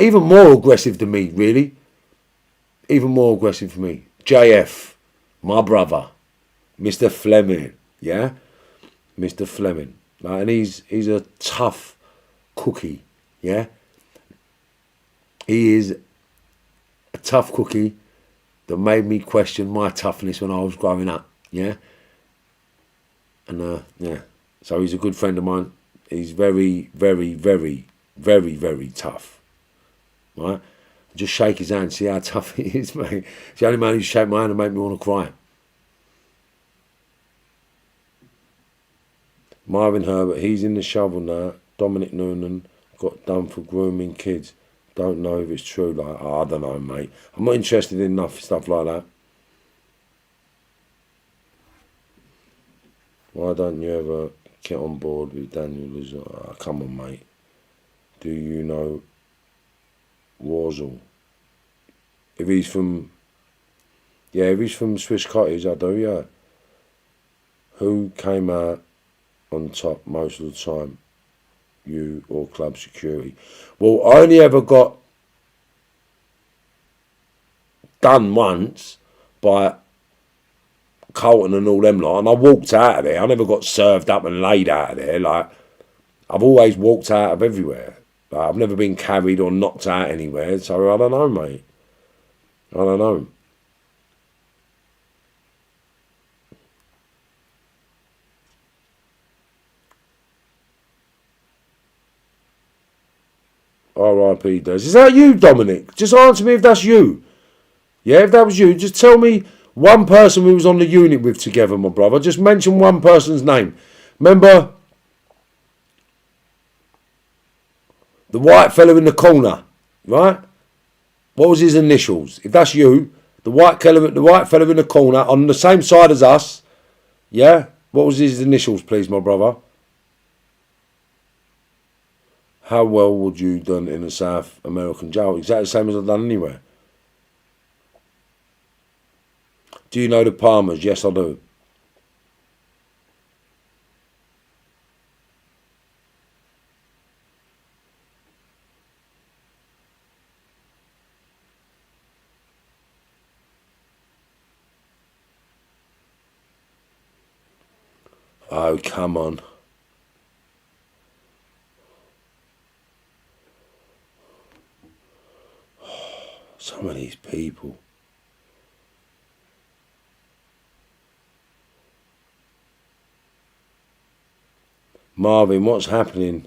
even more aggressive than me, really. Even more aggressive for me. JF, my brother, Mr. Fleming, yeah? Mr. Fleming. Like, and he's a tough cookie, yeah? He is a tough cookie that made me question my toughness when I was growing up, yeah? And, yeah. So he's a good friend of mine. He's very, very, very, very, very tough. Right? Just shake his hand, see how tough he is, mate. It's the only man who shake my hand and make me want to cry. Marvin Herbert, he's in the shovel now. Dominic Noonan got done for grooming kids. Don't know if it's true. Like, I don't know, mate. I'm not interested in enough stuff like that. Why don't you ever get on board with Daniel? Oh, come on, mate. Do you know Warsaw? If he's from Swiss Cottage, I do, yeah. Who came out on top most of the time? You or club security? Well, I only ever got done once by Colton and all them lot, and I walked out of there. I never got served up and laid out of there. Like, I've always walked out of everywhere. Like, I've never been carried or knocked out anywhere, so I don't know, mate. I don't know. R.I.P. Des. Is that you, Dominic? Just answer me if that's you. Yeah, if that was you, just tell me one person we was on the unit with together, my brother. Just mention one person's name. Remember the white fella in the corner, right? What was his initials? If that's you, the white fella in the corner on the same side as us, yeah? What was his initials, please, my brother? How well would you done in a South American jail? Exactly the same as I've done anywhere. Do you know the Palmers? Yes, I do. Oh, come on. Some of these people. Marvin, what's happening?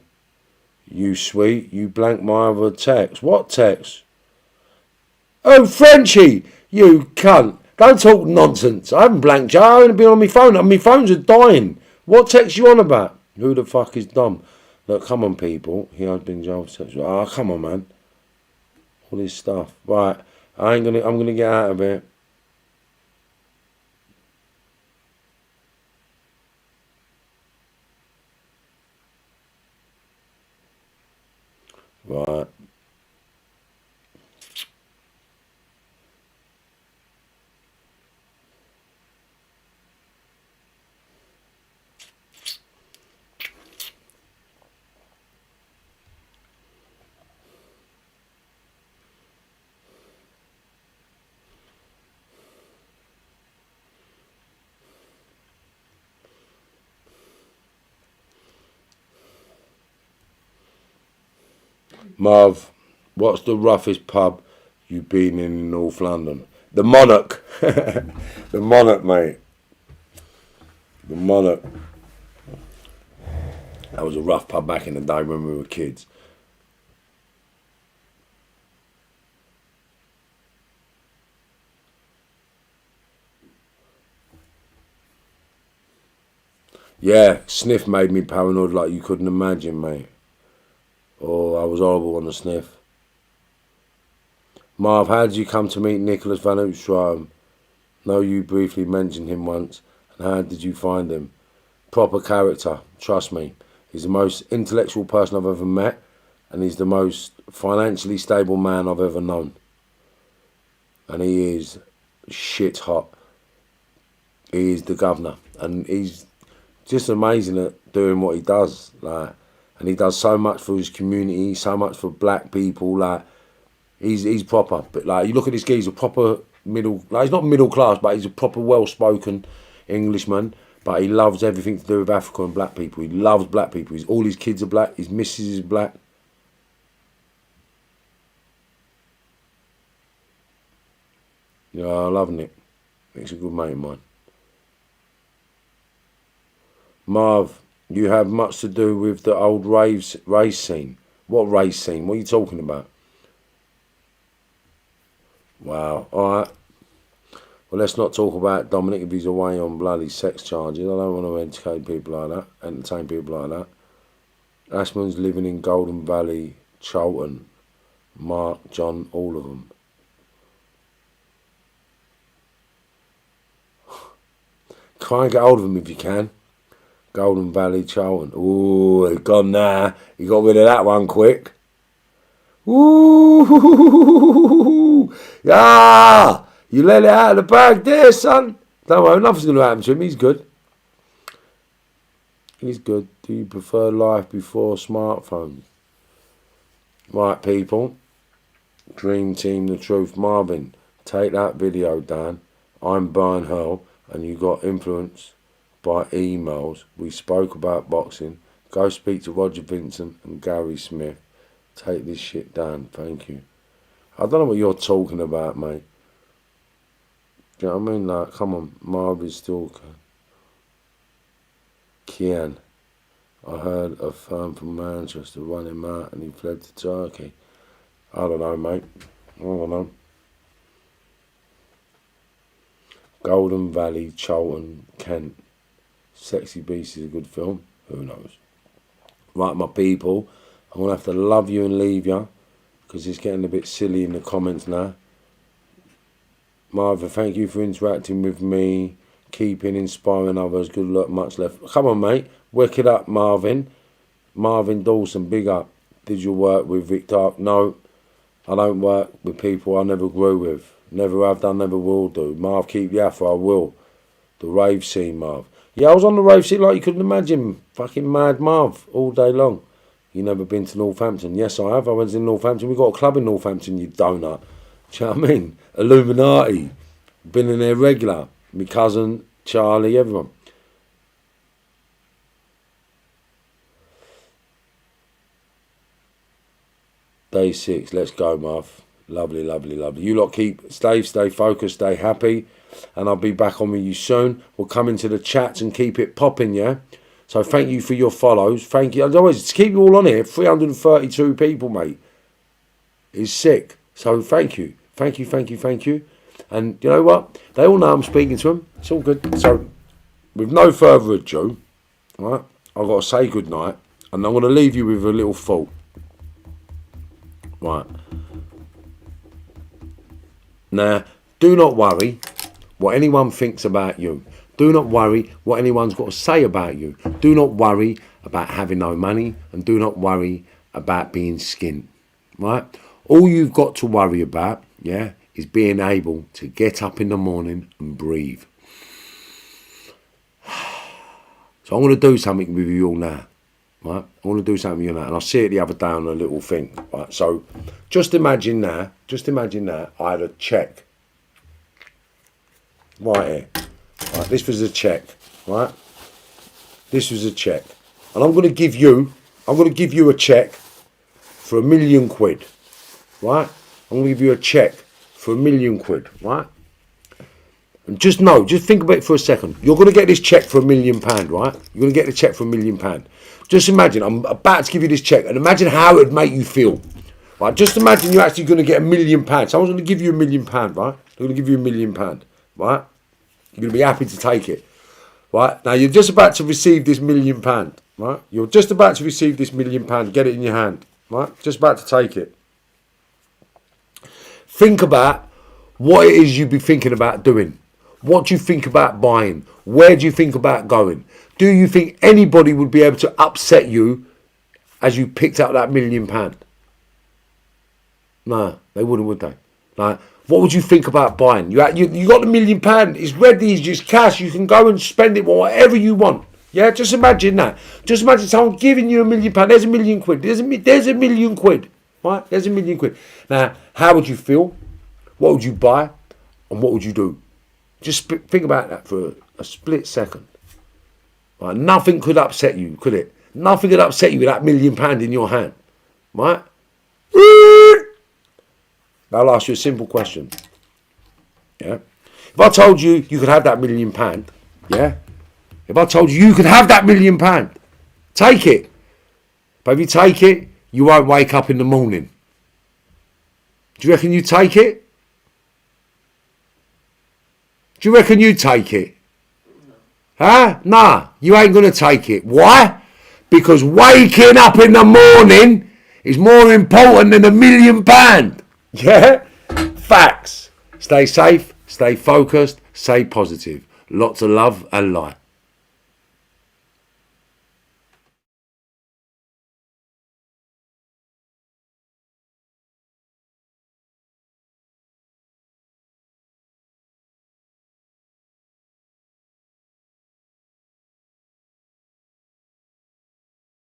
You sweet, you blanked my other text. What text? Oh, Frenchie, you cunt. Don't talk nonsense. I haven't blanked you. I haven't been on my phone. My phones are dying. What text you on about? Who the fuck is Dom? Look, come on, people. He has been jailed for sexual. Oh, come on, man. All this stuff. Right. I'm gonna get out of here. Right. Marv, what's the roughest pub you've been in North London? The Monarch. The Monarch, mate. The Monarch. That was a rough pub back in the day when we were kids. Yeah, sniff made me paranoid like you couldn't imagine, mate. Oh, I was horrible on the sniff. Marv, how did you come to meet Nicholas Van Oostrom? Know you briefly mentioned him once. And how did you find him? Proper character, trust me. He's the most intellectual person I've ever met. And he's the most financially stable man I've ever known. And he is shit hot. He is the governor. And he's just amazing at doing what he does. And he does so much for his community, so much for black people. He's proper. But you look at this guy, he's a proper middle. He's not middle class, but he's a proper well-spoken Englishman. But he loves everything to do with Africa and black people. He loves black people. All his kids are black. His missus is black. Yeah, I'm loving it. He's a good mate of mine. Marv, you have much to do with the old race scene. What race scene? What are you talking about? Wow. All right. Well, let's not talk about Dominic if he's away on bloody sex charges. I don't want to entertain people like that. Ashman's living in Golden Valley, Charlton. Mark, John, all of them. Try and get hold of them if you can. Golden Valley, Charlton. Ooh, he's gone now. He got rid of that one quick. Ooh, yeah. You let it out of the bag there, son. Don't worry, nothing's going to happen to him. He's good. He's good. Do you prefer life before smartphones? Right, people. Dream Team, the truth. Marvin, take that video down. I'm Brian Hurl, and you got influenced by emails. We spoke about boxing. Go speak to Roger Vincent and Gary Smith. Take this shit down. Thank you. I don't know what you're talking about, mate. Do you know what I mean? Come on, Marvin Stalker. Kian. I heard a firm from Manchester run him out and he fled to Turkey. I don't know, mate. I don't know. Golden Valley, Charlton, Kent. Sexy Beast is a good film. Who knows? Right, my people. I'm going to have to love you and leave you because it's getting a bit silly in the comments now. Marvin, thank you for interacting with me. Keeping inspiring others. Good luck, much left. Come on, mate. Work it up, Marvin. Marvin Dawson, big up. Did you work with Victor? No, I don't work with people I never grew with. Never have done, never will do. Marv, keep the afro, I will. The rave scene, Marv. Yeah, I was on the rave scene like you couldn't imagine. Fucking mad Marv, all day long. You never been to Northampton? Yes, I have. I went to Northampton. We got a club in Northampton, you donut. Do you know what I mean? Illuminati. Been in there regular. My cousin, Charlie, everyone. Day 6. Let's go, Marv. Lovely, lovely, lovely. You lot stay focused, stay happy. And I'll be back on with you soon. We'll come into the chats and keep it popping, yeah? So thank you for your follows. Thank you. As always, to keep you all on here, 332 people, mate. Is sick. So thank you. Thank you, thank you, thank you. And you know what? They all know I'm speaking to them. It's all good. So with no further ado, right, I've got to say goodnight. And I'm going to leave you with a little thought. Right. Now, do not worry what anyone thinks about you. Do not worry what anyone's got to say about you. Do not worry about having no money, and do not worry about being skint, right? All you've got to worry about, yeah, is being able to get up in the morning and breathe. So I'm going to do something with you all now, right? I want to do something with you now, and I see it the other day on a little thing, right? So just imagine now, I had a check right here. Right, this was a check, right? This was a check. And I'm going to give you a check for £1 million, right? I'm going to give you a check for £1 million, right? And just think about it for a second. You're going to get this check for £1 million, right? You're going to get the check for £1 million. Just imagine, I'm about to give you this check, and imagine how it would make you feel. Right? Just imagine you're actually going to get £1 million. Someone's going to give you £1 million, right? They're going to give you £1 million, right? You're going to be happy to take it, right? Now, you're just about to receive this £1 million, right? You're just about to receive this £1 million, get it in your hand, right? Just about to take it. Think about what it is you'd be thinking about doing. What do you think about buying? Where do you think about going? Do you think anybody would be able to upset you as you picked up that £1 million? No, they wouldn't, would they? Like, what would you think about buying? You got the £1 million. It's ready. It's just cash. You can go and spend it whatever you want. Yeah, just imagine that. Just imagine someone giving you £1 million. There's £1 million. There's £1 million. Right? There's £1 million. Now, how would you feel? What would you buy? And what would you do? Just think about that for a split second. Right? Nothing could upset you, could it? Nothing could upset you with that £1 million in your hand. Right? Now I'll ask you a simple question. Yeah? If I told you you could have that £1 million, yeah? If I told you you could have that £1 million, take it. But if you take it, you won't wake up in the morning. Do you reckon you take it? Do you reckon you take it? Huh? Nah, you ain't going to take it. Why? Because waking up in the morning is more important than £1 million. Yeah? Facts. Stay safe, stay focused, stay positive. Lots of love and light.